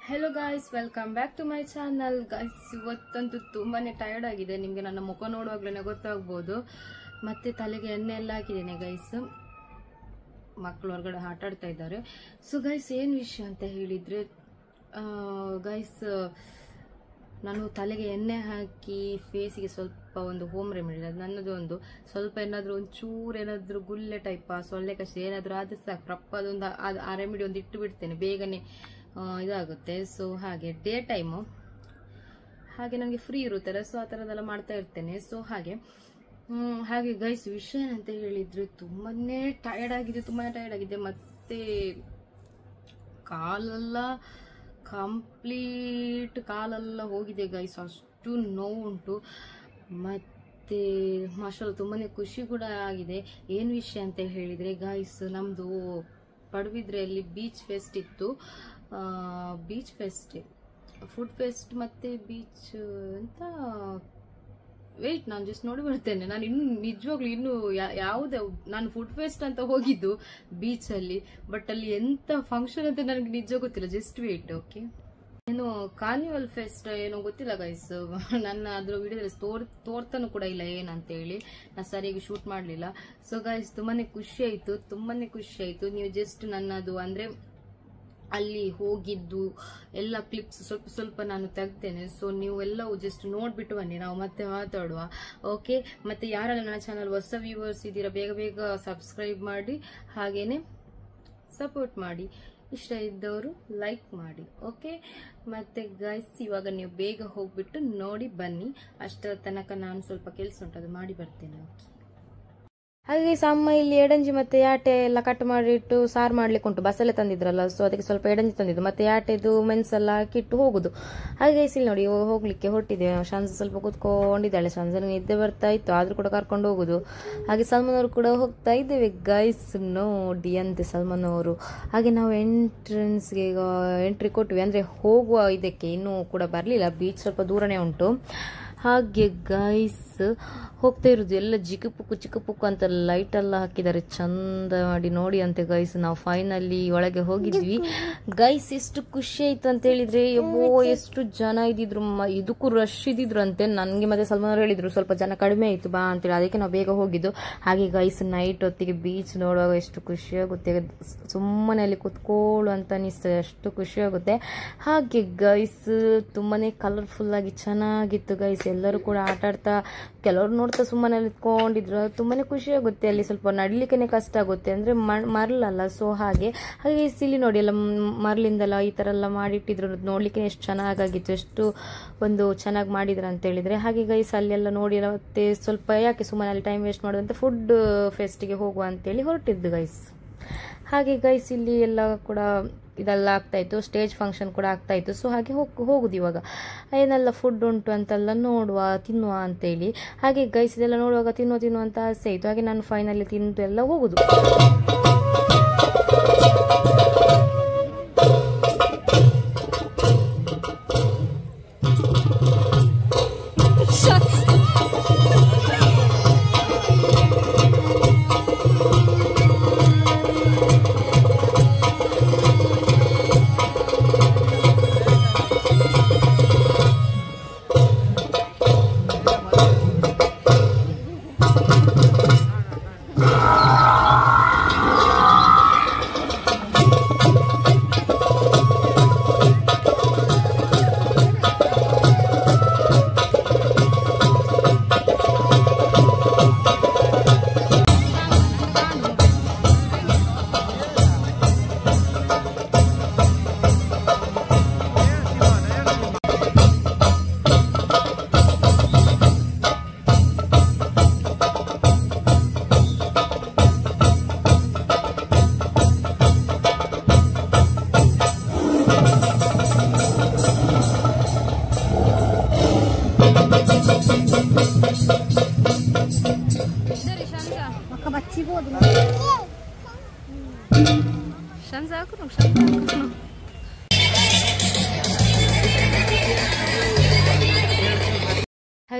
Hello guys, welcome back to my channel. Guys, ಇವತ್ತಂತೂ ತುಂಬಾನೇ tired ಆಗಿದೆ. ನಿಮಗೆ ನನ್ನ ಮುಖ ನೋಡುವಾಗ್ಲೇ ಗೊತ್ತಾಗ್ಬೋದು. ಮತ್ತೆ ತಲೆಗೆ ಎಣ್ಣೆ ಎಲ್ಲ ಹಾಕಿದ್ದೇನೆ ಗೈಸ್. ಮಕ್ಕಳು ಹೊರಗಡೆ ಆಟ ಆಡ್ತಾ ಇದ್ದಾರೆ. ಸೊ ಗೈಸ್, ಏನು ವಿಷಯ ಅಂತ ಹೇಳಿದ್ರೆ ಗೈಸ್, ನಾನು ತಲೆಗೆ ಎಣ್ಣೆ ಹಾಕಿ ಫೇಸಿಗೆ ಸ್ವಲ್ಪ ಒಂದು ಹೋಮ್ ರೆಮಿಡಿ, ಅದು ನನ್ನದು ಒಂದು ಸ್ವಲ್ಪ ಏನಾದರೂ ಒಂಚೂರು ಏನಾದರೂ ಗುಲ್ಲೆ ಟೈಪ್ ಸೊಳ್ಳೆ ಕಷ್ಟ ಏನಾದರೂ ಆದ್ರೆ ಸಾಕು, ಪ್ರಪ್ಪ ಅದೊಂದು ಆ ರೆಮಿಡಿ ಒಂದು ಇಟ್ಟು ಬಿಡ್ತೇನೆ, ಬೇಗನೆ ಇದಾಗುತ್ತೆ. ಸೊ ಹಾಗೆ ಡೇ ಟೈಮು ಹಾಗೆ ನನಗೆ ಫ್ರೀ ಇರುತ್ತಲ್ಲ, ಸೊ ಆ ಥರದ್ದೆಲ್ಲ ಮಾಡ್ತಾ ಇರ್ತೇನೆ. ಸೊ ಹಾಗೆ ಗೈಸ್, ವಿಷಯ ಏನಂತ ಹೇಳಿದ್ರೆ ತುಂಬಾನೇ ಟಯರ್ಡ್ ಆಗಿದೆ. ಮತ್ತೆ ಕಾಲೆಲ್ಲ ಕಂಪ್ಲೀಟ್ ಕಾಲೆಲ್ಲ ಹೋಗಿದೆ ಗೈಸ್, ಅಷ್ಟು ನೋವುಂಟು. ಮತ್ತೆ ಮಾಷಾಲ್ಲ ತುಂಬಾನೇ ಖುಷಿ ಕೂಡ ಆಗಿದೆ. ಏನು ವಿಷಯ ಅಂತ ಹೇಳಿದ್ರೆ ಗೈಸ್, ನಮ್ದು ಪಡುಬಿದ್ರೆಯಲ್ಲಿ ಬೀಚ್ ಫೆಸ್ಟ್ ಇತ್ತು. ಬೀಚ್ ಫೆಸ್ಟ್, ಫುಡ್ ಫೆಸ್ಟ್ ಮತ್ತೆ ಬೀಚ್ ಅಂತ. ವೇಟ್, ನಾನು ಜಸ್ಟ್ ನೋಡಿ ಬರ್ತೇನೆ. ನಾನು ನಿಜವಾಗ್ಲೂ ಯಾವುದೇ ನಾನು ಫುಡ್ ಫೆಸ್ಟ್ ಅಂತ ಹೋಗಿದ್ದು ಬೀಚ್ ಅಲ್ಲಿ, ಬಟ್ ಅಲ್ಲಿ ಎಂತ ಫಂಕ್ಷನ್ ಅಂತ ನನಗೆ ನಿಜ ಗೊತ್ತಿಲ್ಲ. Just wait. ಓಕೆ, ಏನು ಕಾರ್ನಿವಲ್ ಫೆಸ್ಟ್ ಏನೋ ಗೊತ್ತಿಲ್ಲ ಗೈಸ್. ನನ್ನ ಅದ್ರ ವಿಡಿಯೋದಲ್ಲಿ ತೋರ್ತಾನು ಕೂಡ ಇಲ್ಲ ಏನಂತ ಹೇಳಿ, ನಾನು ಸರಿಯಾಗಿ ಶೂಟ್ ಮಾಡಲಿಲ್ಲ. ಸೊ ಗೈಸ್, ತುಂಬಾನೇ ಖುಷಿ ಆಯ್ತು. ನೀವು ಜಸ್ಟ್ ನನ್ನದು ಅಂದ್ರೆ ಅಲ್ಲಿ ಹೋಗಿದ್ದು ಎಲ್ಲ ಕ್ಲಿಪ್ಸ್ ಸ್ವಲ್ಪ ನಾನು ತೆಗ್ತೇನೆ. ಸೊ ನೀವು ಎಲ್ಲವೂ ಜಸ್ಟ್ ನೋಡ್ಬಿಟ್ಟು ಬನ್ನಿ, ನಾವು ಮತ್ತೆ ಮಾತಾಡುವ. ಓಕೆ, ಮತ್ತೆ ಯಾರೆಲ್ಲ ನನ್ನ ಚಾನಲ್ ಹೊಸ ವ್ಯೂವರ್ಸ್ ಇದ್ದೀರಾ, ಬೇಗ ಸಬ್ಸ್ಕ್ರೈಬ್ ಮಾಡಿ, ಹಾಗೇನೆ ಸಪೋರ್ಟ್ ಮಾಡಿ. ಇಷ್ಟ ಇದ್ದವರು ಲೈಕ್ ಮಾಡಿ. ಓಕೆ, ಮತ್ತೆ ಗೈಸ್, ಇವಾಗ ನೀವು ಬೇಗ ಹೋಗ್ಬಿಟ್ಟು ನೋಡಿ ಬನ್ನಿ. ಅಷ್ಟರ ತನಕ ನಾನು ಸ್ವಲ್ಪ ಕೆಲಸ ಉಂಟು, ಅದು ಮಾಡಿ ಬರ್ತೇನೆ. ಓಕೆ, ಹಾಗೆ ಅಮ್ಮ ಇಲ್ಲಿ ಎಡಂಜಿ ಮತ್ತೆ ಯಾಟೆ ಎಲ್ಲ ಕಟ್ ಮಾಡಿಟ್ಟು ಸಾರು ಮಾಡ್ಲಿಕ್ಕೆ ಉಂಟು. ಬಸ್ಸಲ್ಲೇ ತಂದಿದ್ರಲ್ಲ, ಸೊ ಅದಕ್ಕೆ ಸ್ವಲ್ಪ ಎಡಂಜಿ ತಂದಿದ್ದು, ಮತ್ತೆ ಯಾಟೆದು ಮೆಣಸೆಲ್ಲ ಹಾಕಿಟ್ಟು ಹೋಗುದು. ಹಾಗೆ ಇಲ್ಲಿ ನೋಡಿ ಹೋಗ್ಲಿಕ್ಕೆ ಹೊರಟಿದೆ. ಶಂಜ ಸ್ವಲ್ಪ ಕೂತ್ಕೊಂಡಿದ್ದಾಳೆ. ಶಂಜನ ನಿದ್ದೆ ಬರ್ತಾ ಇತ್ತು, ಆದ್ರೂ ಕೂಡ ಕರ್ಕೊಂಡು ಹೋಗುದು. ಹಾಗೆ ಸಲ್ಮಾನ್ ಅವರು ಕೂಡ ಹೋಗ್ತಾ ಇದ್ದೇವೆ ಗೈಸ್. ನೋಡಿ ಅಂತೆ ಸಲ್ಮಾನ್ ಅವರು. ಹಾಗೆ ನಾವು ಎಂಟ್ರೆನ್ಸ್ಗೆ ಈಗ ಎಂಟ್ರಿ ಕೊಟ್ವಿ, ಅಂದ್ರೆ ಹೋಗುವ ಇದಕ್ಕೆ ಇನ್ನೂ ಕೂಡ ಬರ್ಲಿಲ್ಲ. ಬೀಚ್ ಸ್ವಲ್ಪ ದೂರನೇ ಉಂಟು. ಹಾಗೆ ಗೈಸ್, ಹೋಗ್ತಾ ಇರುದು ಎಲ್ಲ ಚಿಕ್ಕ ಪುಕ್ಕು ಅಂತ ಲೈಟ್ ಎಲ್ಲ ಹಾಕಿದ್ದಾರೆ, ಚಂದ ಮಾಡಿ ನೋಡಿ ಅಂತೆ ಗೈಸ್. ನಾವು ಫೈನಲಿ ಒಳಗೆ ಹೋಗಿದ್ವಿ ಗೈಸ್. ಎಷ್ಟು ಖುಷಿ ಆಯ್ತು ಅಂತ ಹೇಳಿದ್ರೆ, ಎಷ್ಟು ಜನ ಇದ್ದಿದ್ರು, ಇದಕ್ಕೂ ರಶ್ ಇದ್ದಿದ್ರು ಅಂತೆ. ನನ್ಗೆ ಮತ್ತೆ ಸಲ್ಮಾನ್ ಅವರು ಹೇಳಿದ್ರು ಸ್ವಲ್ಪ ಜನ ಕಡಿಮೆ ಆಯ್ತು ಬಾ ಅಂತೇಳಿ, ಅದಕ್ಕೆ ನಾವು ಬೇಗ ಹೋಗಿದ್ದು. ಹಾಗೆ ಗೈಸ್, ನೈಟ್ ಹೊತ್ತಿಗೆ ಬೀಚ್ ನೋಡುವಾಗ ಎಷ್ಟು ಖುಷಿ ಆಗುತ್ತೆ, ಸುಮ್ಮನೆ ಅಲ್ಲಿ ಕುತ್ಕೊಳ್ಳು ಅಂತ ಅನಿಸ್ತದೆ, ಅಷ್ಟು ಖುಷಿ ಆಗುತ್ತೆ. ಹಾಗೆ ಗೈಸ್, ತುಂಬಾನೇ ಕಲರ್ಫುಲ್ ಆಗಿ ಚೆನ್ನಾಗಿತ್ತು ಗೈಸ್. ಎಲ್ಲರೂ ಕೂಡ ಆಟ ಆಡ್ತಾ, ಕೆಲವರು ನೋಡ್ತಾ ಸುಮ್ಮನೆ ನಿಂತ್ಕೊಂಡಿದ್ರು. ತುಂಬಾನೇ ಖುಷಿ ಆಗುತ್ತೆ. ಅಲ್ಲಿ ಸ್ವಲ್ಪ ನಡ್ಲಿಕ್ಕೆ ಕಷ್ಟ ಆಗುತ್ತೆ, ಅಂದ್ರೆ ಮರಳಲ್ಲ. ಸೊ ಹಾಗೆ ಇಲ್ಲಿ ನೋಡಿ ಎಲ್ಲ ಮರಳಿಂದೆಲ್ಲ ಈ ತರ ಎಲ್ಲ ಮಾಡಿಟ್ಟಿದ್ರು. ನೋಡ್ಲಿಕ್ಕೆ ಎಷ್ಟು ಚೆನ್ನಾಗಿತ್ತು, ಎಷ್ಟು ಒಂದು ಚೆನ್ನಾಗಿ ಮಾಡಿದ್ರು ಅಂತ ಹೇಳಿದ್ರೆ. ಹಾಗೆ ಗೈಸ್, ಅಲ್ಲೆಲ್ಲ ನೋಡಿ ಮತ್ತೆ ಸ್ವಲ್ಪ ಯಾಕೆ ಸುಮ್ಮನೆ ಅಲ್ಲಿ ಟೈಮ್ ವೇಸ್ಟ್ ಮಾಡೋದಂತ ಫುಡ್ ಫೆಸ್ಟ್ಗೆ ಹೋಗುವ ಅಂತೇಳಿ ಹೊರಟಿದ್ದು ಗೈಸ್. ಹಾಗೆ ಗೈಸ್, ಇಲ್ಲಿ ಎಲ್ಲ ಕೂಡ ಇದೆಲ್ಲ ಆಗ್ತಾ ಇತ್ತು, ಸ್ಟೇಜ್ ಫಂಕ್ಷನ್ ಕೂಡ ಆಗ್ತಾ ಇತ್ತು. ಸೊ ಹಾಗೆ ಹೋಗುದು ಇವಾಗ ಏನೆಲ್ಲ ಫುಡ್ ಉಂಟು ಅಂತೆಲ್ಲ ನೋಡುವ, ತಿನ್ನುವ ಅಂತೇಳಿ. ಹಾಗೆ ಗೈಸ್, ಇದೆಲ್ಲ ನೋಡುವಾಗ ತಿನ್ನುವ ಅಂತ ಆಸೆ ಆಯ್ತು. ಹಾಗೆ ನಾನು ಫೈನಲಿ ತಿಂದು ಎಲ್ಲ ಹೋಗುದು.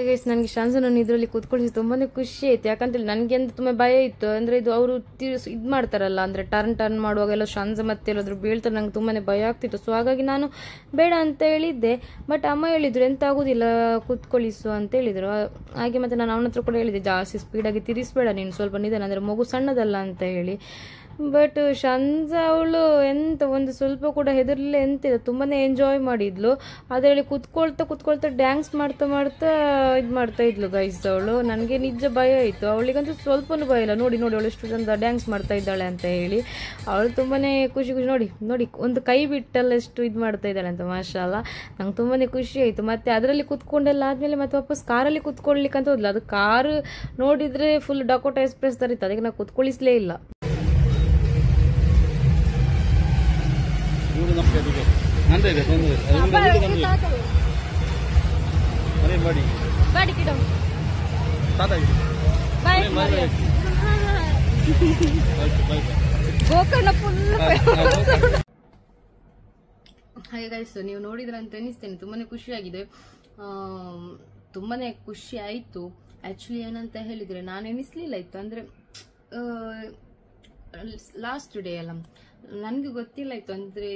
ಗೈಸ್ ನನಗೆ ಶಾನ್ಸನನ್ನು ಇದರಲ್ಲಿ ಕೂತ್ಕೊಳ್ಳಿ ತುಂಬಾನೇ ಖುಷಿ ಆಯ್ತು. ಯಾಕಂತೇಳಿ ನನಗೆ ಅಂತ ತುಂಬಾ ಭಯ ಇತ್ತು. ಅಂದ್ರೆ ಇದು ಅವರು ಇದು ಮಾಡ್ತಾರಲ್ಲ, ಅಂದ್ರೆ ಟರ್ನ್ ಮಾಡುವಾಗ ಎಲ್ಲ ಶಾನ್ಸ ಮತ್ತೆ ಎಲ್ಲಾದ್ರೂ ಬೀಳ್ತಾರೆ, ನಂಗೆ ತುಂಬಾನೇ ಭಯ ಆಗ್ತಿತ್ತು. ಸೊ ಹಾಗಾಗಿ ನಾನು ಬೇಡ ಅಂತ ಹೇಳಿದ್ದೆ. ಬಟ್ ಅಮ್ಮ ಹೇಳಿದ್ರು ಎಂತ ಆಗುದಿಲ್ಲ ಕೂತ್ಕೊಳ್ಳಿಸು ಅಂತ ಹೇಳಿದ್ರು. ಹಾಗೆ ಮತ್ತೆ ನಾನು ಅವನ ಹತ್ರ ಕೂಡ ಹೇಳಿದ್ದೆ, ಜಾಸ್ತಿ ಸ್ಪೀಡಾಗಿ ತಿರ್ಸ್ಬೇಡ ನೀನು, ಸ್ವಲ್ಪ ನಿಧಾನ, ಅಂದ್ರೆ ಮಗು ಸಣ್ಣದಲ್ಲ ಅಂತ ಹೇಳಿ. ಬಟ್ ಶಂಜ ಅವಳು ಎಂತ ಒಂದು ಸ್ವಲ್ಪ ಕೂಡ ಹೆದರ್ಲಿಲ್ಲ, ಎಂತಿಲ್ಲ, ತುಂಬಾನೇ ಎಂಜಾಯ್ ಮಾಡಿದ್ಲು. ಅದರಲ್ಲಿ ಕುತ್ಕೊಳ್ತಾ ಡ್ಯಾನ್ಸ್ ಮಾಡ್ತಾ ಇದು ಮಾಡ್ತಾ ಇದ್ಲು ಗೈಸ್ ಅವಳು. ನನಗೆ ನಿಜ ಭಯ ಆಯಿತು. ಅವಳಿಗಂತೂ ಸ್ವಲ್ಪನೂ ಭಯ ಇಲ್ಲ. ನೋಡಿ ಅವಳು ಎಷ್ಟು ಚಂದ ಡ್ಯಾನ್ಸ್ ಮಾಡ್ತಾ ಇದ್ದಾಳೆ ಅಂತ ಹೇಳಿ. ಅವಳು ತುಂಬಾನೇ ಖುಷಿ ನೋಡಿ ಒಂದು ಕೈ ಬಿಟ್ಟಲ್ಲ ಎಷ್ಟು ಇದು ಮಾಡ್ತಾ ಇದ್ದಾಳೆ ಅಂತ, ಮಾಷಾಲ್ಲ. ನಂಗೆ ತುಂಬಾನೇ ಖುಷಿ ಆಯಿತು. ಮತ್ತೆ ಅದರಲ್ಲಿ ಕುತ್ಕೊಂಡೆಲ್ಲ ಆದ್ಮೇಲೆ ಮತ್ತೆ ವಾಪಸ್ ಕಾರಲ್ಲಿ ಕುತ್ಕೊಳ್ಲಿಕ್ಕೆ ಅಂತ ಹೋದ್ಲು. ಅದು ಕಾರು ನೋಡಿದ್ರೆ ಫುಲ್ ಡಕೋಟಾ ಎಕ್ಸ್ಪ್ರೆಸ್ ತರ ಇತ್ತು, ಅದಕ್ಕೆ ನಾವು ಕುತ್ಕೊಳ್ಳಿಸ್ಲೇ ಇಲ್ಲ. ಹಾಗೆ ಗೈಸ್ ನೀವು ನೋಡಿದ್ರೆ ಅಂತ ಎನಿಸ್ತೇನೆ, ತುಂಬಾನೇ ಖುಷಿಯಾಗಿದೆ, ತುಂಬಾನೇ ಖುಷಿ ಆಯ್ತು. ಆಕ್ಚುಲಿ ಏನಂತ ಹೇಳಿದ್ರೆ ನಾನು ಎನಿಸ್ಲಿಲ್ಲ ಇತ್ತು, ಅಂದ್ರೆ ಲಾಸ್ಟ್ ಡೇ ಅಲ್ಲ, ನನಗೆ ಗೊತ್ತಿಲ್ಲ ಇತ್ತು. ಅಂದ್ರೆ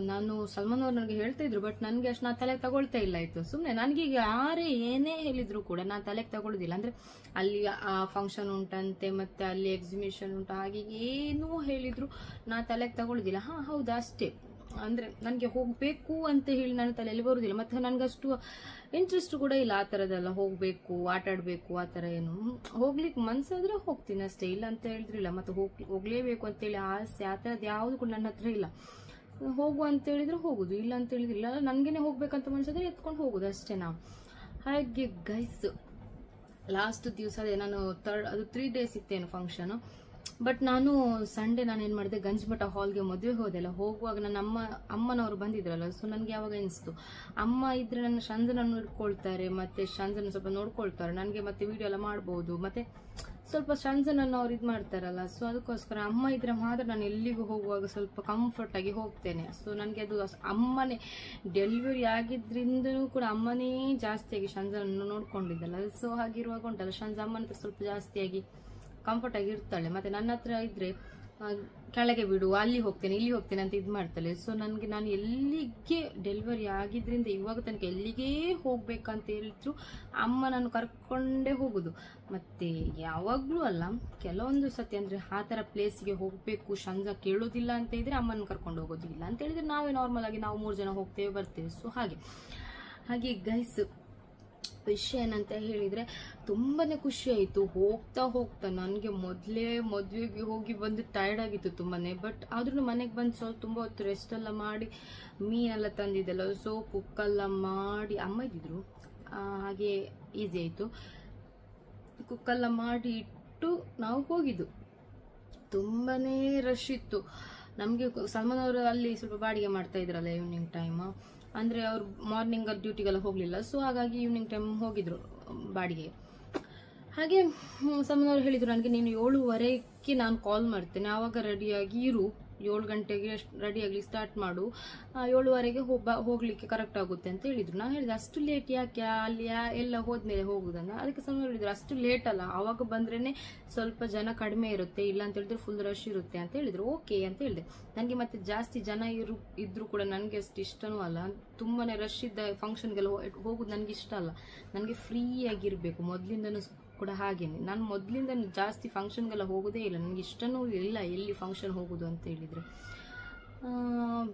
ನಾನು ಸಲ್ಮಾನ್ ಅವ್ರು ನನಗೆ ಹೇಳ್ತಾ ಇದ್ರು, ಬಟ್ ನನಗೆ ಅಷ್ಟು ನಾ ತಲೆಗೆ ತಗೊಳ್ತಾ ಇಲ್ಲ ಇತ್ತು. ಸುಮ್ಮನೆ ನನಗೀಗ ಯಾರೇ ಏನೇ ಹೇಳಿದ್ರು ಕೂಡ ನಾನು ತಲೆಗೆ ತಗೊಳ್ಳೋದಿಲ್ಲ. ಅಂದ್ರೆ ಅಲ್ಲಿ ಆ ಫಂಕ್ಷನ್ ಉಂಟಂತೆ, ಮತ್ತೆ ಅಲ್ಲಿ ಎಕ್ಸಿಬಿಷನ್ ಉಂಟು, ಹಾಗೆ ಏನೂ ಹೇಳಿದ್ರು ನಾ ತಲೆಗೆ ತಗೊಳ್ಳೋದಿಲ್ಲ. ಹೌದಾ ಅಷ್ಟೇ. ಅಂದ್ರೆ ನನಗೆ ಹೋಗ್ಬೇಕು ಅಂತ ಹೇಳಿ ನನ್ನ ತಲೆಯಲ್ಲಿ ಬರುದಿಲ್ಲ. ಮತ್ತೆ ನನ್ಗಷ್ಟು ಇಂಟ್ರೆಸ್ಟ್ ಕೂಡ ಇಲ್ಲ ಆ ತರದೆಲ್ಲ, ಹೋಗ್ಬೇಕು ಆಟ ಆಡ್ಬೇಕು ಆ ತರ ಏನು. ಹೋಗ್ಲಿಕ್ಕೆ ಮನ್ಸಾದ್ರೆ ಹೋಗ್ತೀನಿ ಅಷ್ಟೇ, ಇಲ್ಲ ಅಂತ ಹೇಳಿದ್ರಿಲ್ಲ. ಮತ್ತೆ ಹೋಗ್ಲೇಬೇಕು ಅಂತ ಹೇಳಿ ಆಸೆ ಆ ತರದ್ ಯಾವ್ದು ಕೂಡ ನನ್ನ ಹತ್ರ ಇಲ್ಲ. ಹೋಗು ಅಂತ ಹೇಳಿದ್ರೆ ಹೋಗುದು, ಇಲ್ಲ ಅಂತ ಹೇಳಿದ್ರಿಲ್ಲ. ನನ್ಗೇನೆ ಹೋಗ್ಬೇಕಂತ ಮನ್ಸಾದ್ರೆ ಎತ್ಕೊಂಡು ಹೋಗುದು ಅಷ್ಟೇ ನಾವು. ಹಾಗೆ ಗೈಸ್ ಲಾಸ್ಟ್ ದಿವಸ ಅದೇ ನಾನು ಅದು 3 days ಇತ್ತೇನು ಫಂಕ್ಷನ್. ಬಟ್ ನಾನು ಸಂಡೇ ನಾನು ಏನ್ ಮಾಡಿದೆ, ಗಂಜಮಠ ಹಾಲ್ಗೆ ಮದುವೆ ಹೋದೆಲ್ಲ. ಹೋಗುವಾಗ ನನ್ನ ಅಮ್ಮನವರು ಬಂದಿದ್ರಲ್ಲ, ಸೊ ನನ್ಗೆ ಯಾವಾಗ ಅನಿಸ್ತು, ಅಮ್ಮ ಇದ್ರೆ ನನ್ನ ಶಂಜನನ್ನು ಇಟ್ಕೊಳ್ತಾರೆ, ಮತ್ತೆ ಶಂಜನ ಸ್ವಲ್ಪ ನೋಡ್ಕೊಳ್ತಾರೆ, ನನಗೆ ಮತ್ತೆ ವಿಡಿಯೋ ಎಲ್ಲ ಮಾಡ್ಬೋದು, ಮತ್ತೆ ಸ್ವಲ್ಪ ಶಂಜನನ್ನು ಅವ್ರು ಇದು ಮಾಡ್ತಾರಲ್ಲ. ಸೊ ಅದಕ್ಕೋಸ್ಕರ ಅಮ್ಮ ಇದ್ರೆ ಮಾತ್ರ ನಾನು ಎಲ್ಲಿಗೂ ಹೋಗುವಾಗ ಸ್ವಲ್ಪ ಕಂಫರ್ಟ್ ಆಗಿ ಹೋಗ್ತೇನೆ. ಸೊ ನನಗೆ ಅದು ಅಮ್ಮನೇ ಡೆಲಿವರಿ ಆಗಿದ್ರಿಂದನೂ ಕೂಡ ಅಮ್ಮನೇ ಜಾಸ್ತಿಯಾಗಿ ಶಂಜನನ್ನು ನೋಡ್ಕೊಂಡಿದ್ದಲ್ಲ. ಸೊ ಹಾಗಿರುವಾಗ ಉಂಟಲ್ಲ, ಶಂಜ ಅಮ್ಮನ ಹತ್ರ ಸ್ವಲ್ಪ ಜಾಸ್ತಿಯಾಗಿ ಕಂಫರ್ಟ್ ಆಗಿ ಇರ್ತಾಳೆ. ಮತ್ತೆ ನನ್ನ ಹತ್ರ ಇದ್ರೆ ಕೆಳಗೆ ಬಿಡು, ಅಲ್ಲಿ ಹೋಗ್ತೇನೆ ಇಲ್ಲಿ ಹೋಗ್ತೇನೆ ಅಂತ ಇದು ಮಾಡ್ತಾಳೆ. ಸೊ ನಾನು ಎಲ್ಲಿಗೆ ಡೆಲಿವರಿ ಆಗಿದ್ರಿಂದ ಇವಾಗ ತನಕ ಎಲ್ಲಿಗೆ ಹೋಗ್ಬೇಕಂತ ಹೇಳಿದ್ರು ಅಮ್ಮ ನಾನು ಕರ್ಕೊಂಡೇ ಹೋಗುದು. ಮತ್ತೆ ಯಾವಾಗ್ಲೂ ಅಲ್ಲ, ಕೆಲವೊಂದು ಸತಿ ಅಂದ್ರೆ ಆ ತರ ಪ್ಲೇಸ್ಗೆ ಹೋಗ್ಬೇಕು ಶಂಜ ಕೇಳೋದಿಲ್ಲ ಅಂತ ಇದ್ರೆ ಅಮ್ಮನ ಕರ್ಕೊಂಡು ಹೋಗೋದಿಲ್ಲ ಅಂತ ಹೇಳಿದ್ರೆ ನಾವೇ ನಾರ್ಮಲ್ ಆಗಿ ನಾವು 3 ಜನ ಹೋಗ್ತೇವೆ ಬರ್ತೇವೆ. ಸೊ ಹಾಗೆ ಗೈಸ್ ವಿಷಯ ಏನಂತ ಹೇಳಿದ್ರೆ ತುಂಬಾನೇ ಖುಷಿ ಆಯ್ತು. ಹೋಗ್ತಾ ನನಗೆ ಮೊದ್ಲೇ ಮದ್ವೆಗೆ ಹೋಗಿ ಬಂದು ಟೈರ್ಡ್ ಆಗಿತ್ತು ತುಂಬಾನೇ. ಬಟ್ ಆದ್ರೂ ಮನೆಗೆ ಬಂದು ಸ್ವಲ್ಪ ತುಂಬಾ ಹೊತ್ತು ರೆಸ್ಟ್ ಎಲ್ಲ ಮಾಡಿ ಮೀನೆಲ್ಲ ತಂದಿದ್ದೆಲ್ಲ, ಸೊ ಕುಕ್ಕೆಲ್ಲ ಮಾಡಿ ಅಮ್ಮ ಇದ್ದಿದ್ರು, ಹಾಗೆ ಈಸಿ ಆಯ್ತು. ಕುಕ್ಕೆಲ್ಲ ಮಾಡಿ ಇಟ್ಟು ನಾವು ಹೋಗಿದ್ದು. ತುಂಬಾನೇ ರಶ್ ಇತ್ತು. ನಮ್ಗೆ ಸಲ್ಮಾನ್ ಅವರು ಅಲ್ಲಿ ಸ್ವಲ್ಪ ಬಾಡಿಗೆ ಮಾಡ್ತಾ ಇದ್ರಲ್ಲ ಈವ್ನಿಂಗ್ ಟೈಮ್, ಅಂದ್ರೆ ಅವ್ರು ಮಾರ್ನಿಂಗ್ ಡ್ಯೂಟಿಗೆಲ್ಲ ಹೋಗ್ಲಿಲ್ಲ. ಸೊ ಹಾಗಾಗಿ ಈವ್ನಿಂಗ್ ಟೈಮ್ ಹೋಗಿದ್ರು ಬಾಡಿಗೆ. ಹಾಗೆ ಸಲ್ಮಾನ್ ಅವರು ಹೇಳಿದ್ರು ನನಗೆ, ನೀನು 7:15ಕ್ಕೆ ನಾನು ಕಾಲ್ ಮಾಡ್ತೇನೆ, ಆವಾಗ ರೆಡಿಯಾಗಿ ಇರು, 7 ಗಂಟೆಗೆ ರೆಡಿ ಆಗ್ಲಿಕ್ಕೆ ಸ್ಟಾರ್ಟ್ ಮಾಡು, 7:15ಗೆ ಹೋಗ್ಲಿಕ್ಕೆ ಕರೆಕ್ಟ್ ಆಗುತ್ತೆ ಅಂತ ಹೇಳಿದ್ರು. ನಾನು ಹೇಳಿದೆ ಅಷ್ಟು ಲೇಟ್ ಯಾಕೆ, ಅಲ್ಲಿ ಎಲ್ಲ ಹೋದ್ಮೇಲೆ ಹೋಗುದನ್ನ. ಅದಕ್ಕೆ ಸಲ್ಮಾನ್ ಹೇಳಿದ್ರು ಅಷ್ಟು ಲೇಟ್ ಅಲ್ಲ, ಆವಾಗ ಬಂದ್ರೇನೆ ಸ್ವಲ್ಪ ಜನ ಕಡಿಮೆ ಇರುತ್ತೆ, ಇಲ್ಲ ಅಂತ ಹೇಳಿದ್ರೆ ಫುಲ್ ರಶ್ ಇರುತ್ತೆ ಅಂತ ಹೇಳಿದ್ರು. ಓಕೆ ಅಂತ ಹೇಳಿದೆ. ನನಗೆ ಮತ್ತೆ ಜಾಸ್ತಿ ಜನ ಇದ್ರು ಕೂಡ ನನಗೆ ಅಷ್ಟು ಇಷ್ಟನೂ ಅಲ್ಲ. ತುಂಬಾನೇ ರಶ್ ಇದ್ದ ಫಂಕ್ಷನ್ಗೆಲ್ಲ ಹೋಗುದು ನನಗೆ ಇಷ್ಟ ಅಲ್ಲ. ನನಗೆ ಫ್ರೀ ಆಗಿರ್ಬೇಕು ಮೊದ್ಲಿಂದನೂ ಕೂಡ. ಹಾಗೇನೆ ನಾನು ಮೊದ್ಲಿಂದ ಜಾಸ್ತಿ ಫಂಕ್ಷನ್ಗೆಲ್ಲ ಹೋಗೋದೇ ಇಲ್ಲ, ನನಗೆ ಇಷ್ಟನೂ ಇಲ್ಲ ಎಲ್ಲಿ ಫಂಕ್ಷನ್ ಹೋಗುದು ಅಂತ ಹೇಳಿದ್ರೆ.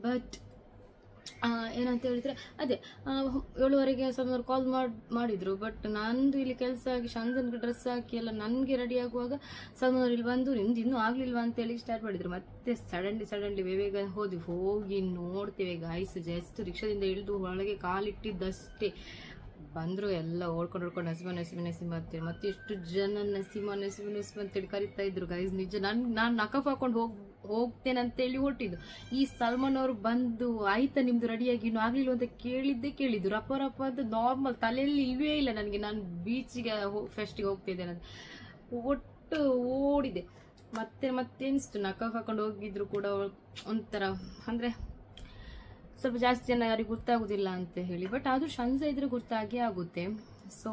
ಬಟ್ ಏನಂತ ಹೇಳಿದ್ರೆ ಅದೇ 7:15ಗೆ ಸ್ವಲ್ಪ ಕಾಲ್ ಮಾಡಿದ್ರು. ಬಟ್ ನಂದು ಇಲ್ಲಿ ಕೆಲಸ ಆಗಿ ಶಂಜನ್ಗೆ ಡ್ರೆಸ್ ಹಾಕಿ ಎಲ್ಲ ನನ್ಗೆ ರೆಡಿ ಆಗುವಾಗ ಸಲ್ಮಾನ್ ಇಲ್ಲಿ ಬಂದು ನಿಮ್ದು ಇನ್ನೂ ಆಗ್ಲಿಲ್ವಾ ಅಂತ ಹೇಳಿ ಸ್ಟಾರ್ಟ್ ಮಾಡಿದ್ರು. ಮತ್ತೆ ಸಡನ್ಲಿ ಬೇಗ ಹೋಗಿ ನೋಡ್ತೇವೆ ಗಾಯ್ಸ್, ಜಸ್ಟ್ ರಿಕ್ಷಾದಿಂದ ಇಳಿದು ಒಳಗೆ ಕಾಲಿಟ್ಟಿದ್ದಷ್ಟೇ ಬಂದ್ರು, ಎಲ್ಲ ಓಡ್ಕೊಂಡು ನಸೀಮ ಅಂತೇಳಿ ಮತ್ತೆ ಎಷ್ಟು ಜನ ನಸೀಮ ಅಂತೇಳಿ ಕರಿತಾ ಇದ್ರು ಗೈಸ್. ನಿಜ ನಾನು ನಕಫ್ ಹಾಕೊಂಡು ಹೋಗ್ತೇನೆ ಅಂತೇಳಿ ಹೊಟ್ಟಿದ್ದು. ಈ ಸಲ್ಮಾನ್ ಅವರು ಬಂದು ಆಯ್ತಾ ನಿಮ್ದು ರೆಡಿಯಾಗಿ ಇನ್ನು ಆಗ್ಲಿಲ್ಲ ಅಂತ ಕೇಳಿದ್ರು. ರಪ್ಪ ಅಂತ ನಾರ್ಮಲ್ ತಲೆಯಲ್ಲಿ ಇವೇ ಇಲ್ಲ ನನಗೆ, ನಾನು ಬೀಚ್ಗೆ ಫೆಸ್ಟಿಗೆ ಹೋಗ್ತಿದ್ದೇನೆ ಅಂತ ಒಟ್ಟು ಓಡಿದೆ. ಮತ್ತೆ ಎನಿಸ್ತು ನಕಫ್ ಹಾಕೊಂಡು ಹೋಗಿದ್ರು ಕೂಡ ಒಂಥರ ಅಂದ್ರೆ ಸ್ವಲ್ಪ ಜಾಸ್ತಿ ಜನ ಯಾರಿಗೆ ಗೊತ್ತಾಗುದಿಲ್ಲ ಅಂತ ಹೇಳಿ. ಬಟ್ ಆದ್ರೂ ಶಂಜ ಇದ್ರೆ ಗೊತ್ತಾಗೇ ಆಗುತ್ತೆ. ಸೊ